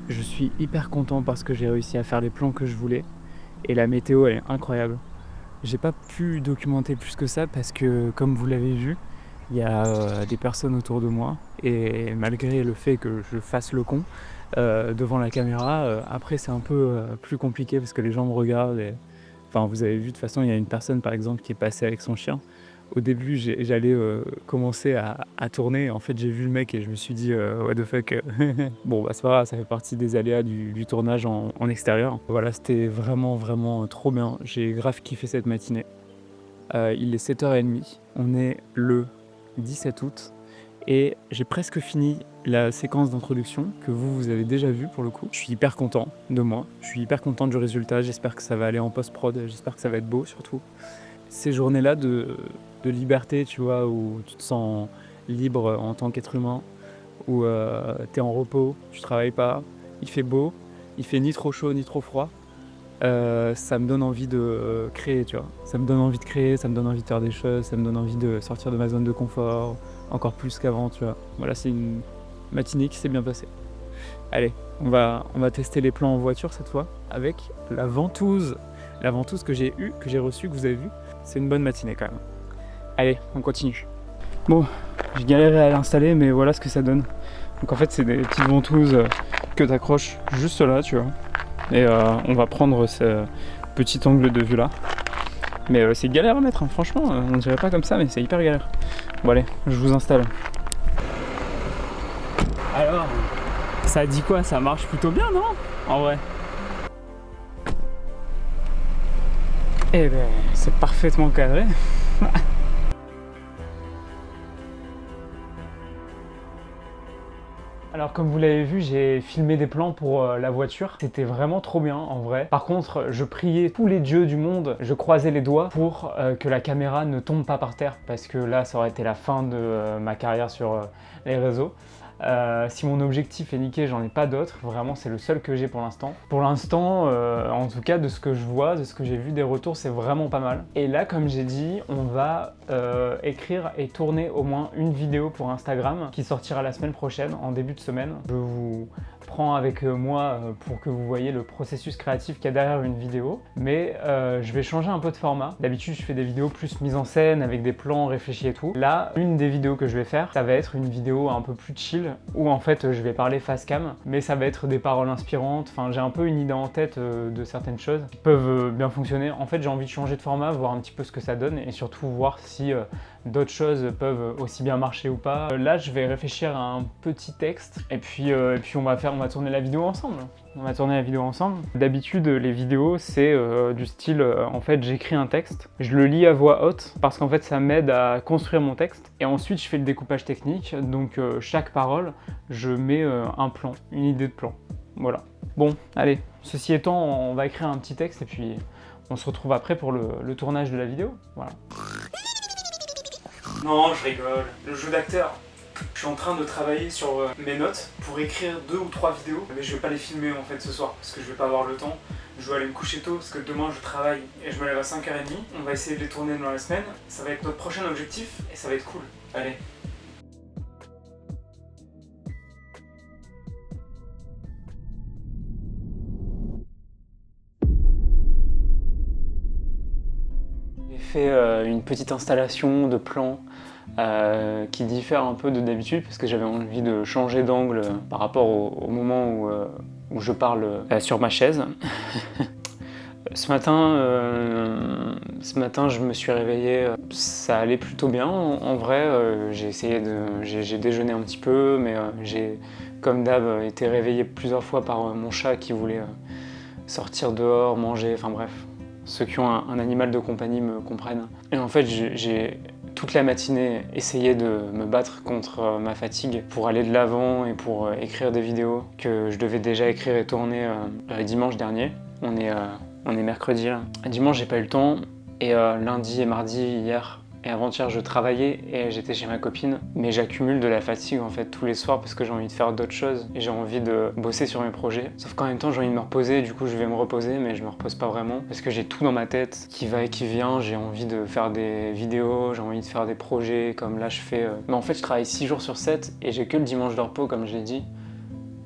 Je suis hyper content parce que j'ai réussi à faire les plans que je voulais et la météo elle est incroyable. J'ai pas pu documenter plus que ça parce que comme vous l'avez vu, il y a des personnes autour de moi et malgré le fait que je fasse le con devant la caméra, après c'est un peu plus compliqué parce que les gens me regardent et... Enfin vous avez vu de toute façon il y a une personne par exemple qui est passée avec son chien. Au début j'allais commencer à tourner, en fait j'ai vu le mec et je me suis dit what the fuck. Bon bah c'est pas grave, ça fait partie des aléas du tournage en extérieur. Voilà, c'était vraiment trop bien, j'ai grave kiffé cette matinée. Il est 7h30, on est le 17 août et j'ai presque fini la séquence d'introduction que vous avez déjà vue pour le coup. Je suis hyper content de moi, je suis hyper content du résultat, j'espère que ça va aller en post-prod, j'espère que ça va être beau surtout. Ces journées-là de liberté, tu vois, où tu te sens libre en tant qu'être humain, où t'es en repos, tu travailles pas, il fait beau, il fait ni trop chaud ni trop froid, ça me donne envie de créer, tu vois. Ça me donne envie de créer, ça me donne envie de faire des choses, ça me donne envie de sortir de ma zone de confort, encore plus qu'avant, tu vois. Voilà, c'est une matinée qui s'est bien passée. Allez, on va tester les plans en voiture cette fois, avec la ventouse. La ventouse que j'ai eue, que j'ai reçue, que vous avez vue. C'est une bonne matinée quand même. Allez, on continue. Bon, j'ai galéré à l'installer, mais voilà ce que ça donne. Donc en fait, c'est des petites ventouses que tu accroches juste là, tu vois. Et on va prendre ce petit angle de vue là. Mais c'est galère à mettre, hein. Franchement, on dirait pas comme ça, mais c'est hyper galère. Bon allez, je vous installe. Alors, ça dit quoi? Ça marche plutôt bien, non? En vrai. Eh ben, c'est parfaitement cadré. Alors Alors comme vous l'avez vu, j'ai filmé des plans pour la voiture. C'était vraiment trop bien en vrai. Par contre, je priais tous les dieux du monde, je croisais les doigts pour que la caméra ne tombe pas par terre parce que là, ça aurait été la fin de ma carrière sur les réseaux. Si mon objectif est niqué, j'en ai pas d'autres. Vraiment, c'est le seul que j'ai pour l'instant. Pour l'instant, en tout cas, de ce que je vois, de ce que j'ai vu des retours, c'est vraiment pas mal. Et là, comme j'ai dit, on va écrire et tourner au moins une vidéo pour Instagram qui sortira la semaine prochaine, en début de semaine. Je vous prends avec moi pour que vous voyez le processus créatif qu'il y a derrière une vidéo. Mais je vais changer un peu de format. D'habitude, je fais des vidéos plus mise en scène, avec des plans réfléchis et tout. Là, une des vidéos que je vais faire, ça va être une vidéo un peu plus chill, où en fait je vais parler face cam, mais ça va être des paroles inspirantes. Enfin, j'ai un peu une idée en tête de certaines choses qui peuvent bien fonctionner. En fait, j'ai envie de changer de format, voir un petit peu ce que ça donne et surtout voir si d'autres choses peuvent aussi bien marcher ou pas. Là, je vais réfléchir à un petit texte et puis on va tourner la vidéo ensemble. D'habitude, les vidéos, c'est du style, en fait, j'écris un texte, je le lis à voix haute, parce qu'en fait, ça m'aide à construire mon texte. Et ensuite, je fais le découpage technique, donc chaque parole, je mets un plan, une idée de plan. Voilà. Bon, allez, ceci étant, on va écrire un petit texte et puis on se retrouve après pour le tournage de la vidéo. Voilà. Non, je rigole. Le jeu d'acteur. Je suis en train de travailler sur mes notes pour écrire 2 ou 3 vidéos, mais je vais pas les filmer en fait ce soir parce que je vais pas avoir le temps. Je dois aller me coucher tôt parce que demain je travaille et je me lève à 5h30. On va essayer de les tourner dans la semaine. Ça va être notre prochain objectif et ça va être cool. Allez. J'ai fait une petite installation de plans qui diffère un peu de d'habitude parce que j'avais envie de changer d'angle par rapport au moment où je parle sur ma chaise. Ce matin, je me suis réveillé, ça allait plutôt bien. En vrai, j'ai déjeuné un petit peu, mais j'ai, comme d'hab, été réveillé plusieurs fois par mon chat qui voulait sortir dehors, manger, enfin bref. Ceux qui ont un animal de compagnie me comprennent. Et en fait, j'ai toute la matinée essayé de me battre contre ma fatigue pour aller de l'avant et pour écrire des vidéos que je devais déjà écrire et tourner dimanche dernier. On est mercredi là. Dimanche, j'ai pas eu le temps et lundi et mardi, hier et avant-hier, je travaillais et j'étais chez ma copine. Mais j'accumule de la fatigue en fait tous les soirs parce que j'ai envie de faire d'autres choses et j'ai envie de bosser sur mes projets. Sauf qu'en même temps, j'ai envie de me reposer, du coup je vais me reposer, mais je me repose pas vraiment parce que j'ai tout dans ma tête qui va et qui vient. J'ai envie de faire des vidéos, j'ai envie de faire des projets comme là je fais. Mais en fait, je travaille 6 jours sur 7 et j'ai que le dimanche de repos comme je l'ai dit.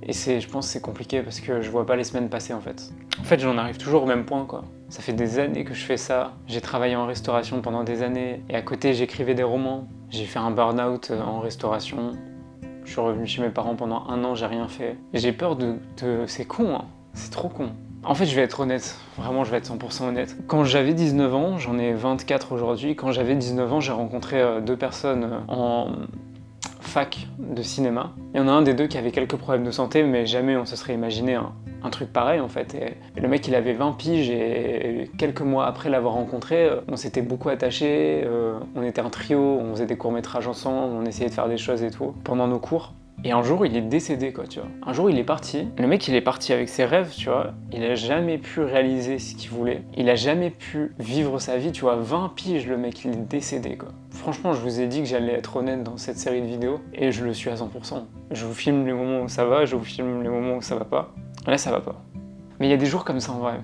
Et je pense que c'est compliqué parce que je vois pas les semaines passer en fait. En fait, j'en arrive toujours au même point quoi. Ça fait des années que je fais ça. J'ai travaillé en restauration pendant des années et à côté j'écrivais des romans. J'ai fait un burn-out en restauration. Je suis revenu chez mes parents pendant 1 an, j'ai rien fait. Et j'ai peur de... C'est con, hein. C'est trop con. En fait, je vais être honnête. Vraiment, je vais être 100% honnête. Quand j'avais 19 ans, j'en ai 24 aujourd'hui. Quand j'avais 19 ans, j'ai rencontré 2 personnes en fac de cinéma. Il y en a un des 2 qui avait quelques problèmes de santé, mais jamais on se serait imaginé un truc pareil en fait. Et le mec il avait 20 piges et quelques mois après l'avoir rencontré, on s'était beaucoup attachés, on était un trio, on faisait des courts-métrages ensemble, on essayait de faire des choses et tout pendant nos cours. Et un jour, il est décédé, quoi, tu vois. Un jour, il est parti. Le mec, il est parti avec ses rêves, tu vois. Il a jamais pu réaliser ce qu'il voulait. Il a jamais pu vivre sa vie, tu vois. 20 piges, le mec, il est décédé, quoi. Franchement, je vous ai dit que j'allais être honnête dans cette série de vidéos. Et je le suis à 100%. Je vous filme les moments où ça va, je vous filme les moments où ça va pas. Là, ça va pas. Mais il y a des jours comme ça, en vrai.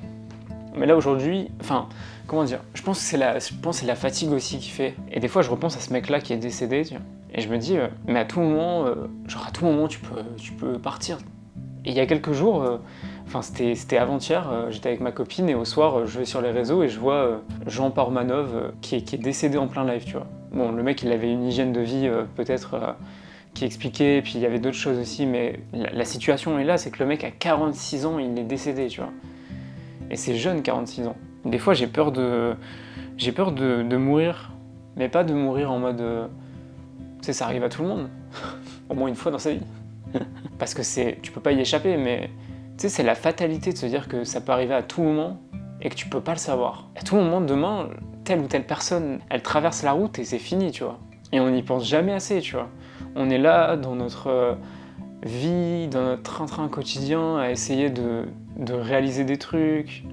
Mais là, aujourd'hui, enfin, comment dire, je pense que c'est la fatigue aussi qui fait. Et des fois, je repense à ce mec-là qui est décédé, tu vois. Et je me dis, mais à tout moment, tu peux partir. Et il y a quelques jours, c'était avant-hier, j'étais avec ma copine et au soir, je vais sur les réseaux et je vois Jean Pormanov qui est décédé en plein live, tu vois. Bon, le mec, il avait une hygiène de vie peut-être qui expliquait, et puis il y avait d'autres choses aussi, mais la situation est là, c'est que le mec a 46 ans, il est décédé, tu vois. Et c'est jeune, 46 ans. Des fois, j'ai peur de mourir, mais pas de mourir en mode... Tu sais, ça arrive à tout le monde, au moins une fois dans sa vie. Parce que tu peux pas y échapper, mais tu sais, c'est la fatalité de se dire que ça peut arriver à tout moment et que tu peux pas le savoir. À tout moment, demain, telle ou telle personne, elle traverse la route et c'est fini, tu vois. Et on n'y pense jamais assez, tu vois. On est là, dans notre vie, dans notre train-train quotidien, à essayer de réaliser des trucs.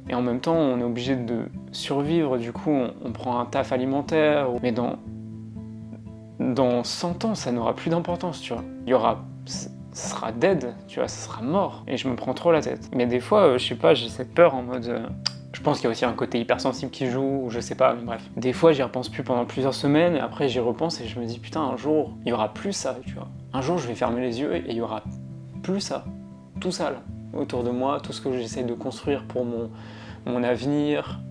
Et en même temps, on est obligé de survivre, du coup, on prend un taf alimentaire. Mais dans 100 ans, ça n'aura plus d'importance, tu vois. Ça sera dead, tu vois, ça sera mort. Et je me prends trop la tête. Mais des fois, je sais pas, j'ai cette peur en mode... je pense qu'il y a aussi un côté hypersensible qui joue, ou je sais pas, mais bref. Des fois, j'y repense plus pendant plusieurs semaines, et après, j'y repense et je me dis, putain, un jour, il y aura plus ça, tu vois. Un jour, je vais fermer les yeux et il y aura plus ça. Tout ça, là, autour de moi, tout ce que j'essaie de construire pour mon avenir,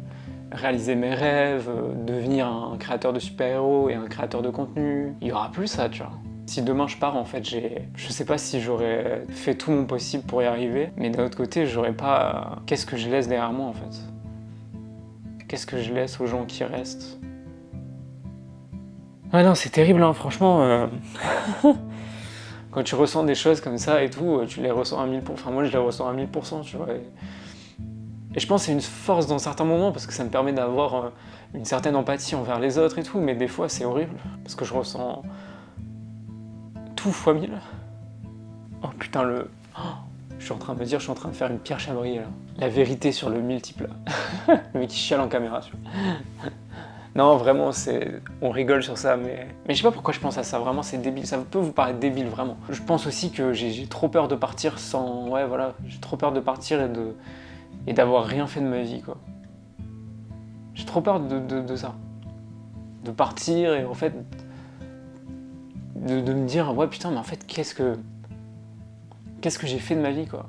réaliser mes rêves, devenir un créateur de super-héros et un créateur de contenu. Il y aura plus ça, tu vois. Si demain je pars, en fait, je sais pas si j'aurais fait tout mon possible pour y arriver, mais d'un autre côté, j'aurais pas... Qu'est-ce que je laisse derrière moi, en fait? Qu'est-ce que je laisse aux gens qui restent? Ah non, c'est terrible, hein, franchement. Quand tu ressens des choses comme ça et tout, tu les ressens à 1000%. Enfin, moi, je les ressens à 1000%, tu vois. Et je pense que c'est une force dans certains moments, parce que ça me permet d'avoir une certaine empathie envers les autres et tout, mais des fois, c'est horrible, parce que je ressens... tout fois 1000. Oh putain, je suis en train de me dire, je suis en train de faire une Pierre Chabrier, là. La vérité sur le multiple, là. Le mec qui chiale en caméra, tu vois. Non, vraiment, on rigole sur ça, mais je sais pas pourquoi je pense à ça, vraiment, c'est débile. Ça peut vous paraître débile, vraiment. Je pense aussi que j'ai trop peur de partir sans... Ouais, voilà, j'ai trop peur de partir et d'avoir rien fait de ma vie, quoi. J'ai trop peur de ça. De partir et en fait... De me dire, ouais putain, mais en fait, qu'est-ce que j'ai fait de ma vie, quoi.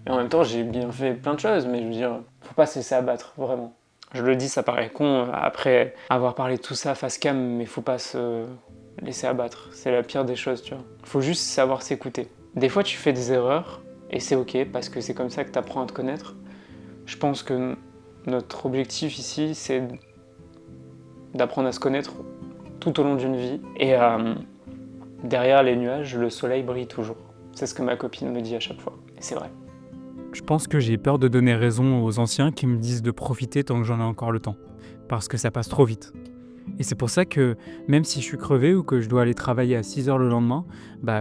Et en même temps, j'ai bien fait plein de choses, mais je veux dire, faut pas se laisser abattre, vraiment. Je le dis, ça paraît con, après avoir parlé de tout ça face cam, mais faut pas se laisser abattre. C'est la pire des choses, tu vois. Faut juste savoir s'écouter. Des fois, tu fais des erreurs, et c'est ok, parce que c'est comme ça que t'apprends à te connaître. Je pense que notre objectif ici, c'est d'apprendre à se connaître tout au long d'une vie, et derrière les nuages, le soleil brille toujours. C'est ce que ma copine me dit à chaque fois. Et c'est vrai. Je pense que j'ai peur de donner raison aux anciens qui me disent de profiter tant que j'en ai encore le temps. Parce que ça passe trop vite. Et c'est pour ça que, même si je suis crevé ou que je dois aller travailler à 6h le lendemain,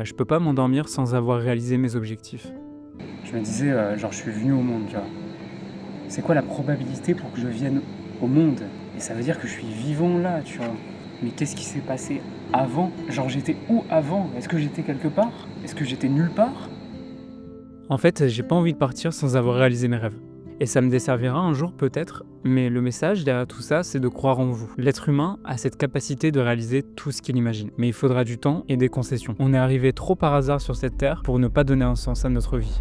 je peux pas m'endormir sans avoir réalisé mes objectifs. Je me disais, genre je suis venu au monde, tu vois. C'est quoi la probabilité pour que je vienne au monde? Et ça veut dire que je suis vivant là, tu vois. Mais qu'est-ce qui s'est passé avant? Genre j'étais où avant? Est-ce que j'étais quelque part? Est-ce que j'étais nulle part? En fait, j'ai pas envie de partir sans avoir réalisé mes rêves. Et ça me desservira un jour peut-être, mais le message derrière tout ça, c'est de croire en vous. L'être humain a cette capacité de réaliser tout ce qu'il imagine. Mais il faudra du temps et des concessions. On est arrivé trop par hasard sur cette terre pour ne pas donner un sens à notre vie.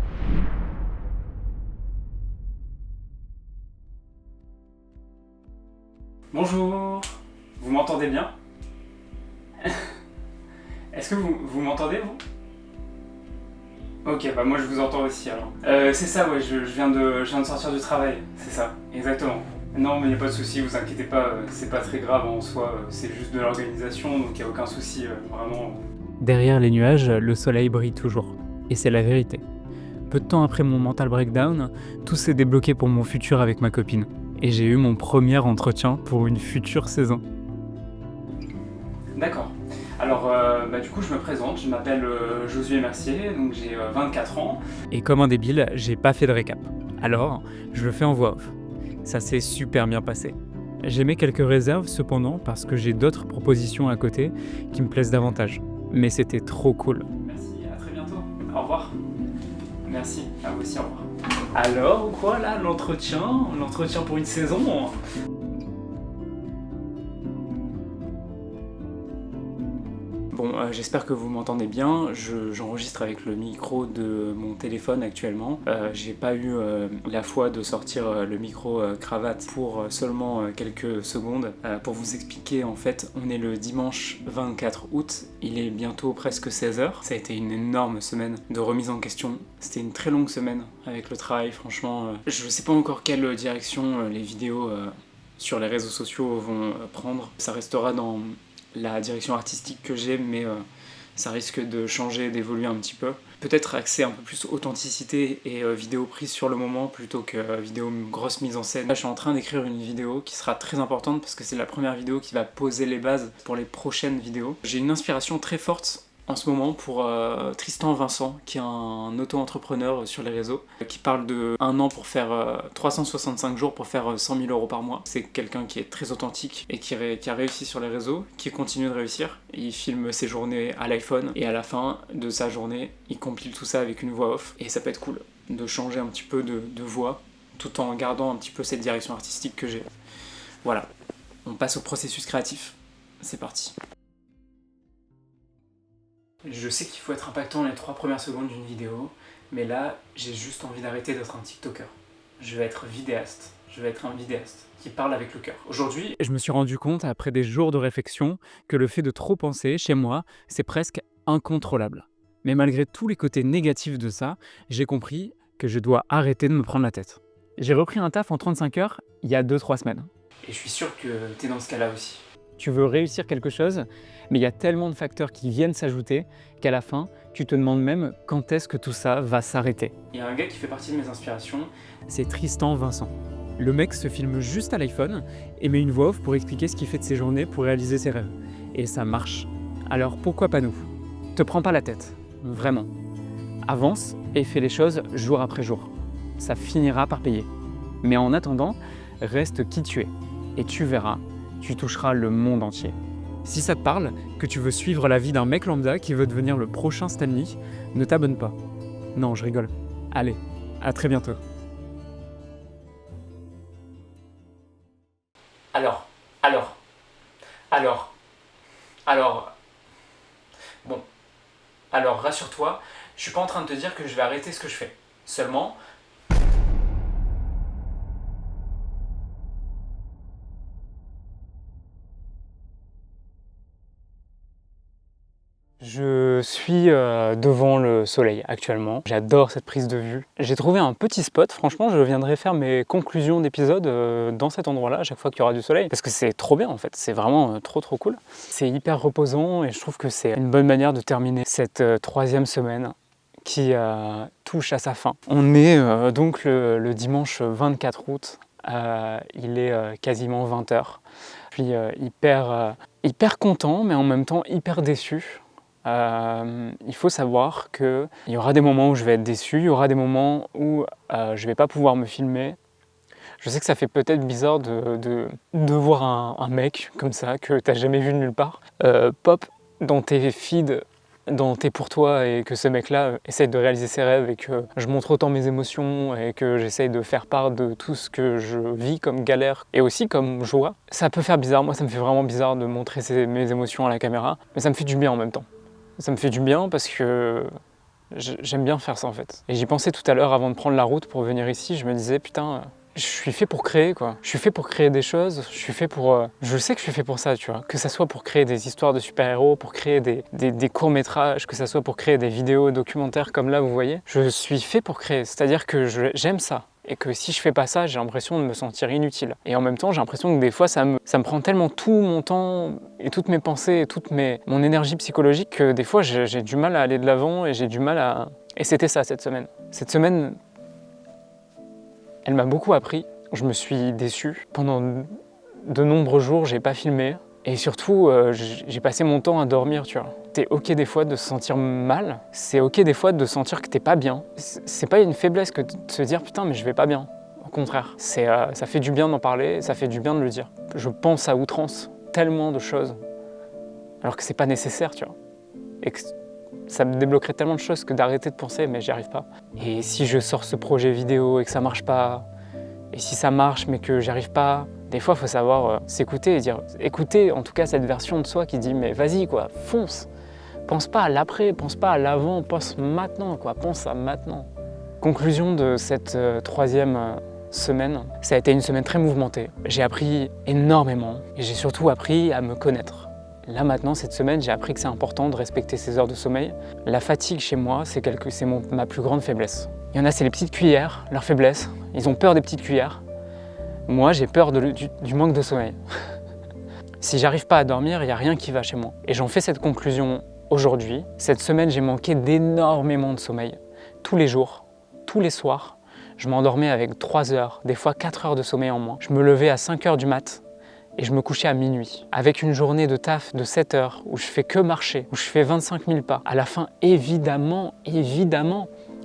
Bonjour, vous m'entendez bien? Est-ce que vous m'entendez, vous? Ok, moi je vous entends aussi alors. C'est ça, ouais, je viens de sortir du travail, c'est ça, exactement. Non, mais il n'y a pas de souci, vous inquiétez pas, c'est pas très grave en soi, c'est juste de l'organisation, donc il n'y a aucun souci, vraiment. Derrière les nuages, le soleil brille toujours, et c'est la vérité. Peu de temps après mon mental breakdown, tout s'est débloqué pour mon futur avec ma copine, et j'ai eu mon premier entretien pour une future saison. D'accord. Alors, du coup, je me présente, je m'appelle Josué Mercier, donc j'ai 24 ans. Et comme un débile, j'ai pas fait de récap. Alors, je le fais en voix off. Ça s'est super bien passé. J'émets quelques réserves cependant, parce que j'ai d'autres propositions à côté qui me plaisent davantage. Mais c'était trop cool. Merci, à très bientôt. Au revoir. Merci, à vous aussi, au revoir. Alors, quoi là, l'entretien pour une saison? Bon, j'espère que vous m'entendez bien. J'enregistre avec le micro de mon téléphone actuellement. J'ai pas eu la foi de sortir le micro cravate pour seulement quelques secondes. Pour vous expliquer, en fait, on est le dimanche 24 août. Il est bientôt presque 16h. Ça a été une énorme semaine de remise en question. C'était une très longue semaine avec le travail, franchement. Je sais pas encore quelle direction les vidéos sur les réseaux sociaux vont prendre. Ça restera dans la direction artistique que j'ai, mais ça risque de changer, d'évoluer un petit peu. Peut-être axer un peu plus authenticité et vidéo prise sur le moment plutôt que vidéo grosse mise en scène. Là, je suis en train d'écrire une vidéo qui sera très importante parce que c'est la première vidéo qui va poser les bases pour les prochaines vidéos. J'ai une inspiration très forte en ce moment pour Tristan Vincent, qui est un auto-entrepreneur sur les réseaux, qui parle de 1 an pour faire 365 jours pour faire 100 000 euros par mois. C'est quelqu'un qui est très authentique et qui a réussi sur les réseaux, qui continue de réussir. Il filme ses journées à l'iPhone et à la fin de sa journée, il compile tout ça avec une voix off. Et ça peut être cool de changer un petit peu de voix tout en gardant un petit peu cette direction artistique que j'ai. Voilà, on passe au processus créatif. C'est parti. Je sais qu'il faut être impactant les 3 premières secondes d'une vidéo, mais là, j'ai juste envie d'arrêter d'être un TikToker. Je vais être vidéaste. Je vais être un vidéaste qui parle avec le cœur. Aujourd'hui, je me suis rendu compte, après des jours de réflexion, que le fait de trop penser, chez moi, c'est presque incontrôlable. Mais malgré tous les côtés négatifs de ça, j'ai compris que je dois arrêter de me prendre la tête. J'ai repris un taf en 35 heures il y a 2-3 semaines. Et je suis sûr que t'es dans ce cas-là aussi. Tu veux réussir quelque chose, mais il y a tellement de facteurs qui viennent s'ajouter qu'à la fin, tu te demandes même quand est-ce que tout ça va s'arrêter. Il y a un gars qui fait partie de mes inspirations, c'est Tristan Vincent. Le mec se filme juste à l'iPhone et met une voix off pour expliquer ce qu'il fait de ses journées pour réaliser ses rêves. Et ça marche. Alors pourquoi pas nous? Te prends pas la tête, vraiment. Avance et fais les choses jour après jour. Ça finira par payer. Mais en attendant, reste qui tu es. Et tu verras, tu toucheras le monde entier. Si ça te parle, que tu veux suivre la vie d'un mec lambda qui veut devenir le prochain Stan Lee, ne t'abonne pas. Non, je rigole. Allez, à très bientôt. Alors, rassure-toi, je suis pas en train de te dire que je vais arrêter ce que je fais. Seulement, je suis devant le soleil actuellement. J'adore cette prise de vue. J'ai trouvé un petit spot. Franchement, je viendrai faire mes conclusions d'épisode dans cet endroit-là à chaque fois qu'il y aura du soleil. Parce que c'est trop bien en fait. C'est vraiment trop cool. C'est hyper reposant et je trouve que c'est une bonne manière de terminer cette 3e semaine qui touche à sa fin. On est donc le dimanche 24 août. Il est quasiment 20h. Je suis hyper content, mais en même temps hyper déçu. Il faut savoir qu'il y aura des moments où je vais être déçu, il y aura des moments où je vais pas pouvoir me filmer. Je sais que ça fait peut-être bizarre de voir un mec comme ça que t'as jamais vu de nulle part pop dans tes feeds, dans tes pour toi, et que ce mec-là essaye de réaliser ses rêves et que je montre autant mes émotions et que j'essaye de faire part de tout ce que je vis comme galère et aussi comme joie. Ça peut faire bizarre, moi ça me fait vraiment bizarre de montrer mes émotions à la caméra, mais ça me fait du bien en même temps. Ça me fait du bien parce que j'aime bien faire ça en fait. Et j'y pensais tout à l'heure avant de prendre la route pour venir ici, je me disais putain, je suis fait pour créer quoi. Je suis fait pour créer des choses, je suis fait pour... je sais que je suis fait pour ça, tu vois. Que ça soit pour créer des histoires de super-héros, pour créer des courts-métrages, que ça soit pour créer des vidéos documentaires comme là vous voyez. Je suis fait pour créer, c'est-à-dire que j'aime ça. Et que si je fais pas ça, j'ai l'impression de me sentir inutile. Et en même temps, j'ai l'impression que des fois, ça me prend tellement tout mon temps et toutes mes pensées et toute mon énergie psychologique que des fois, j'ai du mal à aller de l'avant et j'ai du mal à... Et c'était ça cette semaine. Cette semaine, elle m'a beaucoup appris. Je me suis déçu. Pendant de nombreux jours, j'ai pas filmé. Et surtout, j'ai passé mon temps à dormir, tu vois. C'est ok des fois de se sentir mal, c'est ok des fois de sentir que t'es pas bien. C'est pas une faiblesse que de se dire putain mais je vais pas bien. Au contraire, ça fait du bien d'en parler, ça fait du bien de le dire. Je pense à outrance tellement de choses, alors que c'est pas nécessaire, tu vois. Et que ça me débloquerait tellement de choses que d'arrêter de penser mais j'y arrive pas. Et si je sors ce projet vidéo et que ça marche pas, et si ça marche mais que j'y arrive pas, des fois il faut savoir s'écouter et dire, écoutez en tout cas cette version de soi qui dit mais vas-y quoi, fonce. Pense pas à l'après, pense pas à l'avant, pense maintenant quoi, pense à maintenant. Conclusion de cette 3e semaine, ça a été une semaine très mouvementée. J'ai appris énormément et j'ai surtout appris à me connaître. Là maintenant, cette semaine, j'ai appris que c'est important de respecter ses heures de sommeil. La fatigue chez moi, c'est ma plus grande faiblesse. Il y en a, c'est les petites cuillères, leur faiblesse. Ils ont peur des petites cuillères. Moi, j'ai peur du manque de sommeil. Si j'arrive pas à dormir, il n'y a rien qui va chez moi. Et j'en fais cette conclusion aujourd'hui. Cette semaine, j'ai manqué d'énormément de sommeil. Tous les jours, tous les soirs, je m'endormais avec 3 heures, des fois 4 heures de sommeil en moins. Je me levais à 5 heures du mat et je me couchais à minuit. Avec une journée de taf de 7 heures, où je fais que marcher, où je fais 25 000 pas, à la fin, évidemment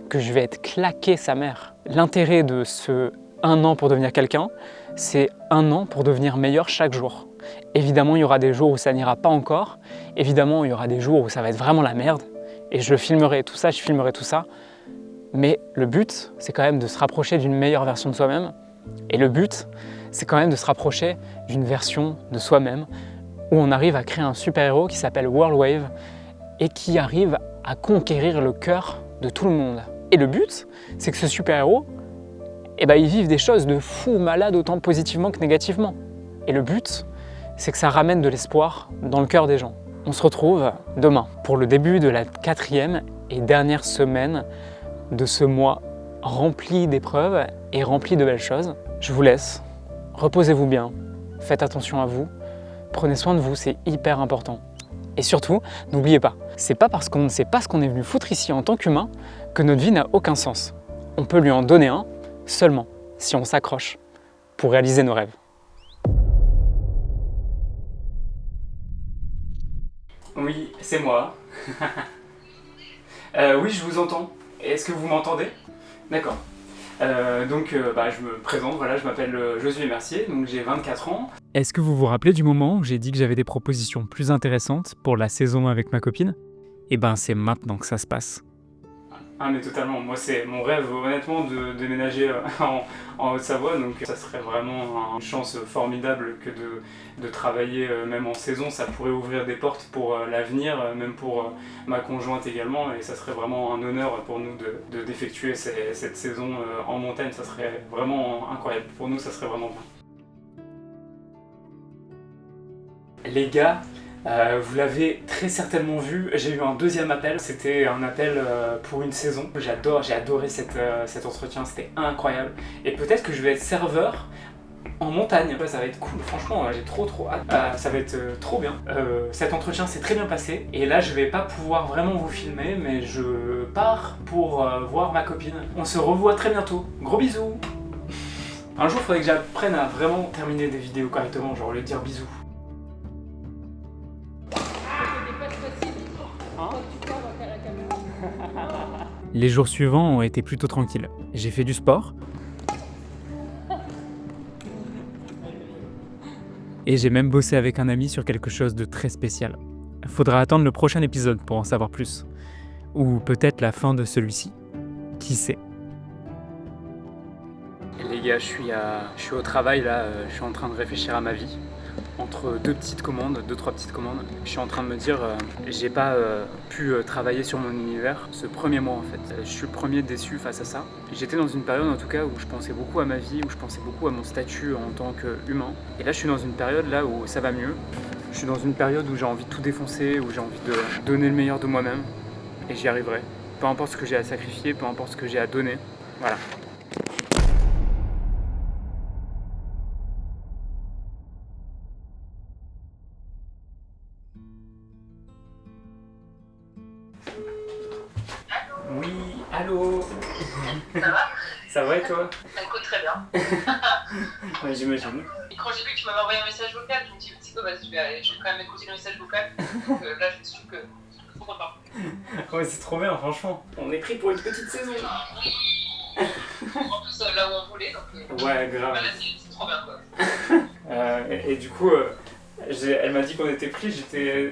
que je vais être claqué sa mère. L'intérêt de ce 1 an pour devenir quelqu'un, c'est 1 an pour devenir meilleur chaque jour. Évidemment, il y aura des jours où ça n'ira pas encore. Évidemment, il y aura des jours où ça va être vraiment la merde. Et je filmerai tout ça, Mais le but, c'est quand même de se rapprocher d'une meilleure version de soi-même. Et le but, c'est quand même de se rapprocher d'une version de soi-même où on arrive à créer un super-héros qui s'appelle Worldwave et qui arrive à conquérir le cœur de tout le monde. Et le but, c'est que ce super-héros, il vive des choses de fou malade autant positivement que négativement. Et le but, c'est que ça ramène de l'espoir dans le cœur des gens. On se retrouve demain pour le début de la 4e et dernière semaine de ce mois rempli d'épreuves et rempli de belles choses. Je vous laisse, reposez-vous bien, faites attention à vous, prenez soin de vous, c'est hyper important. Et surtout, n'oubliez pas, c'est pas parce qu'on ne sait pas ce qu'on est venu foutre ici en tant qu'humain que notre vie n'a aucun sens. On peut lui en donner un seulement si on s'accroche pour réaliser nos rêves. Oui, c'est moi. Oui, je vous entends. Est-ce que vous m'entendez? D'accord. Je me présente, voilà, je m'appelle Josué Mercier, donc j'ai 24 ans. Est-ce que vous vous rappelez du moment où j'ai dit que j'avais des propositions plus intéressantes pour la saison avec ma copine? Eh ben, c'est maintenant que ça se passe. Ah mais totalement, moi c'est mon rêve honnêtement de déménager en Haute-Savoie, donc ça serait vraiment une chance formidable que de travailler même en saison, ça pourrait ouvrir des portes pour l'avenir, même pour ma conjointe également, et ça serait vraiment un honneur pour nous d'effectuer cette saison en montagne, ça serait vraiment incroyable, pour nous ça serait vraiment bien. Les gars, vous l'avez très certainement vu, j'ai eu un deuxième appel, c'était un appel pour une saison. J'ai adoré cet entretien, c'était incroyable. Et peut-être que je vais être serveur en montagne. Ça va être cool, franchement, j'ai trop hâte. Ça va être trop bien. Cet entretien s'est très bien passé. Et là, je vais pas pouvoir vraiment vous filmer, mais je pars pour voir ma copine. On se revoit très bientôt. Gros bisous. Un jour, il faudrait que j'apprenne à vraiment terminer des vidéos correctement, genre le dire bisous. Les jours suivants ont été plutôt tranquilles. J'ai fait du sport. Et j'ai même bossé avec un ami sur quelque chose de très spécial. Faudra attendre le prochain épisode pour en savoir plus. Ou peut-être la fin de celui-ci. Qui sait? Les gars, je suis au travail là, je suis en train de réfléchir à ma vie. Entre deux, trois petites commandes, je suis en train de me dire j'ai pas pu travailler sur mon univers ce premier mois en fait. Je suis le premier déçu face à ça. J'étais dans une période en tout cas où je pensais beaucoup à ma vie, où je pensais beaucoup à mon statut en tant qu'humain. Et là je suis dans une période là où ça va mieux. Je suis dans une période où j'ai envie de tout défoncer, où j'ai envie de donner le meilleur de moi-même. Et j'y arriverai. Peu importe ce que j'ai à sacrifier, peu importe ce que j'ai à donner. Voilà. Oui, allô. Ça va? Ça va et toi? Écoute, très bien. Ouais, j'imagine. Et quand j'ai vu que tu m'avais envoyé un message vocal, je me dis, c'est quoi, je vais quand même écouter le message vocal. Donc là, je suis que c'est trop content. Ouais, c'est trop bien, franchement. On est pris pour une petite saison. Oui. En plus, là où on voulait, donc. Ouais, grave. Là, c'est trop bien, quoi. Et du coup, elle m'a dit qu'on était pris,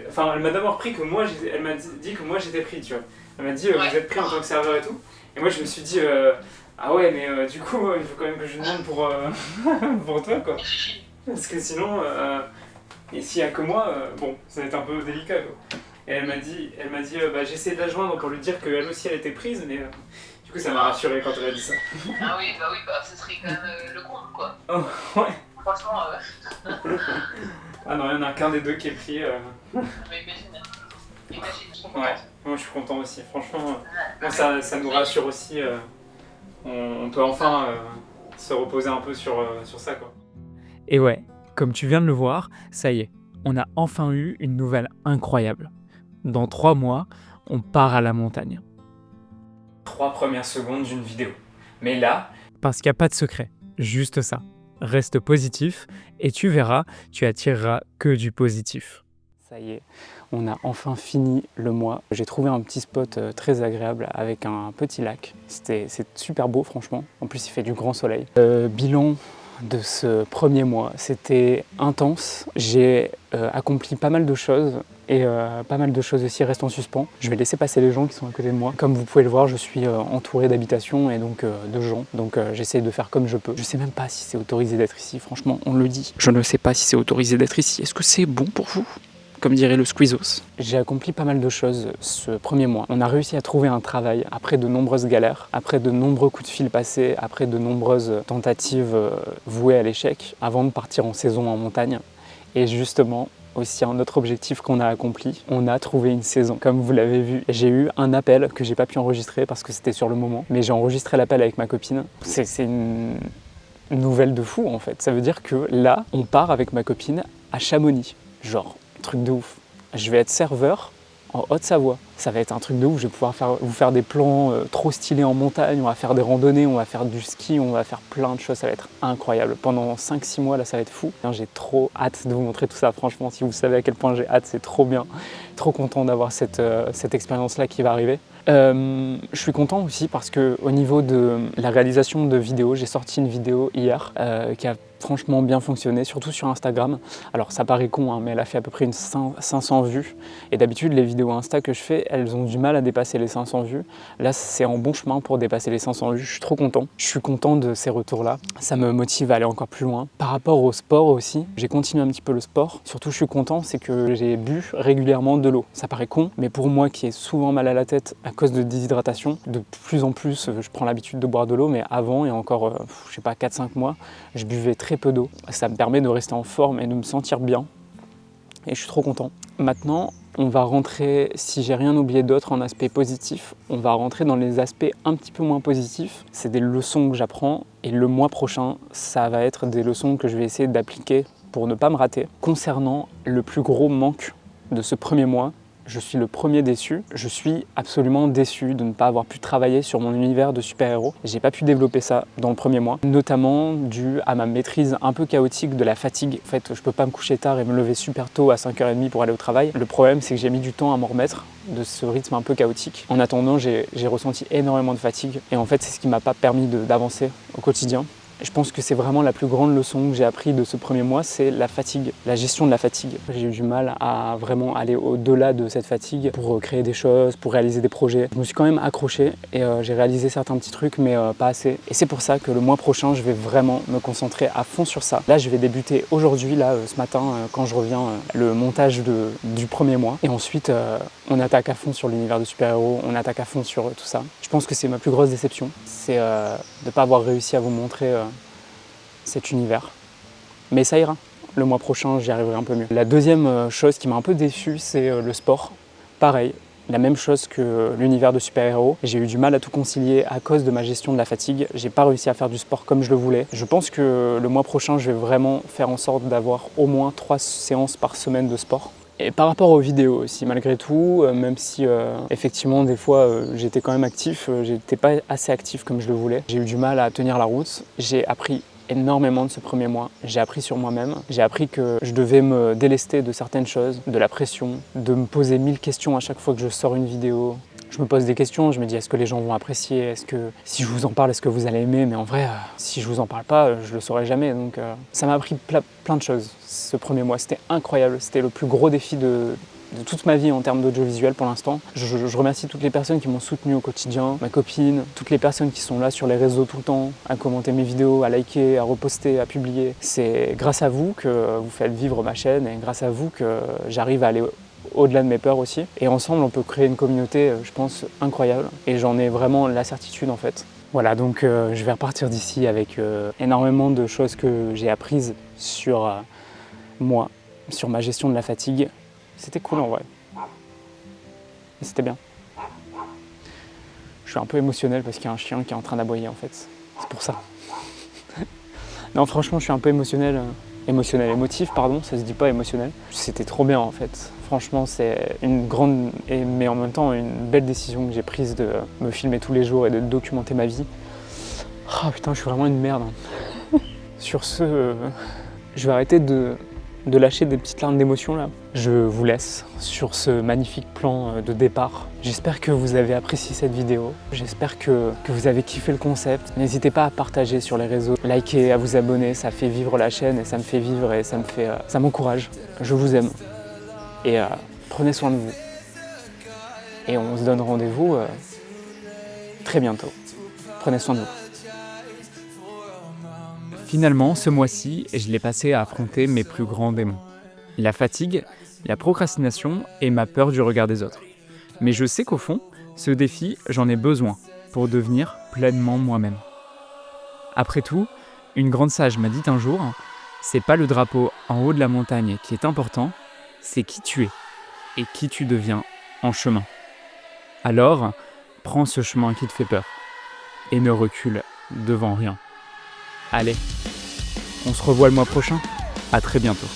Enfin, elle m'a d'abord pris que moi, elle m'a dit que moi j'étais pris, tu vois. Elle m'a dit, Ouais. vous êtes pris en tant que serveur et tout. Et moi, je me suis dit, ah ouais, mais du coup, il faut quand même que je demande pour, pour toi, quoi. Parce que sinon, et s'il y a que moi, bon, ça va être un peu délicat, quoi. Et elle m'a dit, j'ai essayé de la joindre pour lui dire qu'elle aussi, elle était prise, mais du coup, ça m'a rassuré quand elle a dit ça. Ah oui, ce serait quand même le comble, quoi. Oh, ouais. Franchement, Ah non, il y en a qu'un des deux qui est pris. Imagine, je suis contente. Ouais, moi je suis content aussi. Franchement, moi, ça nous rassure aussi. On peut enfin se reposer un peu sur ça, quoi. Et ouais, comme tu viens de le voir, ça y est, on a enfin eu une nouvelle incroyable. Dans 3 mois, on part à la montagne. 3 premières secondes d'une vidéo. Mais là, parce qu'il n'y a pas de secret, juste ça. reste positif et tu verras, tu attireras que du positif. Ça y est, on a enfin fini le mois. J'ai trouvé un petit spot très agréable avec un petit lac. C'est super beau franchement. En plus il fait du grand soleil. Bilan de ce premier mois, c'était intense. J'ai accompli pas mal de choses et pas mal de choses aussi restent en suspens. Je vais laisser passer les gens qui sont à côté de moi. Comme vous pouvez le voir, je suis entouré d'habitations et donc de gens. Donc j'essaie de faire comme je peux. Je sais même pas si c'est autorisé d'être ici, franchement, on le dit. Je ne sais pas si c'est autorisé d'être ici. Est-ce que c'est bon pour vous ? Comme dirait le Squeezos. J'ai accompli pas mal de choses ce premier mois. On a réussi à trouver un travail après de nombreuses galères, après de nombreux coups de fil passés, après de nombreuses tentatives vouées à l'échec, avant de partir en saison en montagne. Et justement, aussi un autre objectif qu'on a accompli, on a trouvé une saison. Comme vous l'avez vu, j'ai eu un appel que j'ai pas pu enregistrer parce que c'était sur le moment, mais j'ai enregistré l'appel avec ma copine. C'est une nouvelle de fou en fait. Ça veut dire que là, on part avec ma copine à Chamonix. Genre, truc de ouf. Je vais être serveur en Haute-Savoie. Ça va être un truc de ouf. Je vais pouvoir vous faire des plans trop stylés en montagne. On va faire des randonnées, on va faire du ski, on va faire plein de choses. Ça va être incroyable. Pendant 5-6 mois, là, ça va être fou. J'ai trop hâte de vous montrer tout ça. Franchement, si vous savez à quel point j'ai hâte, c'est trop bien. Trop content d'avoir cette expérience-là qui va arriver. Je suis content aussi parce qu'au niveau de la réalisation de vidéos, j'ai sorti une vidéo hier qui a franchement bien fonctionné, surtout sur Instagram. Alors ça paraît con, hein, mais elle a fait à peu près 500 vues. Et d'habitude, les vidéos Insta que je fais, elles ont du mal à dépasser les 500 vues. Là, c'est en bon chemin pour dépasser les 500 vues. Je suis trop content. Je suis content de ces retours-là. Ça me motive à aller encore plus loin. Par rapport au sport aussi, j'ai continué un petit peu le sport. Surtout, je suis content, c'est que j'ai bu régulièrement de l'eau. Ça paraît con, mais pour moi qui ai souvent mal à la tête à cause de déshydratation, de plus en plus, je prends l'habitude de boire de l'eau, mais avant, il y a encore, je sais pas, 4-5 mois, je buvais très peu d'eau. Ça me permet de rester en forme et de me sentir bien. Et je suis trop content. Maintenant, on va rentrer, si j'ai rien oublié d'autre en aspect positif, on va rentrer dans les aspects un petit peu moins positifs. C'est des leçons que j'apprends et le mois prochain, ça va être des leçons que je vais essayer d'appliquer pour ne pas me rater. Concernant le plus gros manque de ce premier mois, je suis le premier déçu. Je suis absolument déçu de ne pas avoir pu travailler sur mon univers de super-héros. J'ai pas pu développer ça dans le premier mois, notamment dû à ma maîtrise un peu chaotique de la fatigue. En fait, je peux pas me coucher tard et me lever super tôt à 5h30 pour aller au travail. Le problème, c'est que j'ai mis du temps à m'en remettre de ce rythme un peu chaotique. En attendant, j'ai ressenti énormément de fatigue et en fait, c'est ce qui m'a pas permis d'avancer au quotidien. Je pense que c'est vraiment la plus grande leçon que j'ai appris de ce premier mois, c'est la fatigue, la gestion de la fatigue. J'ai eu du mal à vraiment aller au-delà de cette fatigue pour créer des choses, pour réaliser des projets. Je me suis quand même accroché et j'ai réalisé certains petits trucs, mais pas assez. Et c'est pour ça que le mois prochain, je vais vraiment me concentrer à fond sur ça. Là, je vais débuter aujourd'hui, là, ce matin, quand je reviens, le montage du premier mois. Et ensuite, on attaque à fond sur l'univers de super-héros, on attaque à fond sur tout ça. Je pense que c'est ma plus grosse déception, c'est de ne pas avoir réussi à vous montrer cet univers. Mais ça ira. Le mois prochain, j'y arriverai un peu mieux. La deuxième chose qui m'a un peu déçu, c'est le sport. Pareil, la même chose que l'univers de super-héros. J'ai eu du mal à tout concilier à cause de ma gestion de la fatigue. J'ai pas réussi à faire du sport comme je le voulais. Je pense que le mois prochain, je vais vraiment faire en sorte d'avoir au moins 3 séances par semaine de sport. Et par rapport aux vidéos aussi, malgré tout, même si effectivement des fois j'étais quand même actif, j'étais pas assez actif comme je le voulais. J'ai eu du mal à tenir la route. J'ai appris énormément de ce premier mois. J'ai appris sur moi-même. J'ai appris que je devais me délester de certaines choses, de la pression, de me poser 1000 questions à chaque fois que je sors une vidéo. Je me pose des questions, je me dis est-ce que les gens vont apprécier, est-ce que si je vous en parle, est-ce que vous allez aimer, mais en vrai, si je vous en parle pas, je le saurai jamais. Donc ça m'a appris plein de choses ce premier mois. C'était incroyable, c'était le plus gros défi de toute ma vie en termes d'audiovisuel pour l'instant. Je remercie toutes les personnes qui m'ont soutenu au quotidien, ma copine, toutes les personnes qui sont là sur les réseaux tout le temps, à commenter mes vidéos, à liker, à reposter, à publier. C'est grâce à vous que vous faites vivre ma chaîne et grâce à vous que j'arrive à aller au-delà de mes peurs aussi. Et ensemble, on peut créer une communauté, je pense, incroyable. Et j'en ai vraiment la certitude en fait. Voilà, donc je vais repartir d'ici avec énormément de choses que j'ai apprises sur moi, sur ma gestion de la fatigue. C'était cool en vrai. Et c'était bien. Je suis un peu émotionnel parce qu'il y a un chien qui est en train d'aboyer en fait. C'est pour ça. Non, franchement, je suis un peu émotionnel, émotif, pardon, ça se dit pas émotionnel. C'était trop bien en fait. Franchement, c'est une grande, mais en même temps une belle décision que j'ai prise de me filmer tous les jours et de documenter ma vie. Oh putain, je suis vraiment une merde. Sur ce, je vais arrêter de lâcher des petites larmes d'émotion là. Je vous laisse sur ce magnifique plan de départ. J'espère que vous avez apprécié cette vidéo. J'espère que vous avez kiffé le concept. N'hésitez pas à partager sur les réseaux, liker, à vous abonner. Ça fait vivre la chaîne et ça me fait vivre et ça m'encourage. Je vous aime. Et prenez soin de vous. Et on se donne rendez-vous très bientôt. Prenez soin de vous. Finalement, ce mois-ci, je l'ai passé à affronter mes plus grands démons. La fatigue, la procrastination et ma peur du regard des autres. Mais je sais qu'au fond, ce défi, j'en ai besoin pour devenir pleinement moi-même. Après tout, une grande sage m'a dit un jour, c'est pas le drapeau en haut de la montagne qui est important, c'est qui tu es et qui tu deviens en chemin. Alors, prends ce chemin qui te fait peur et ne recule devant rien. Allez, on se revoit le mois prochain. À très bientôt.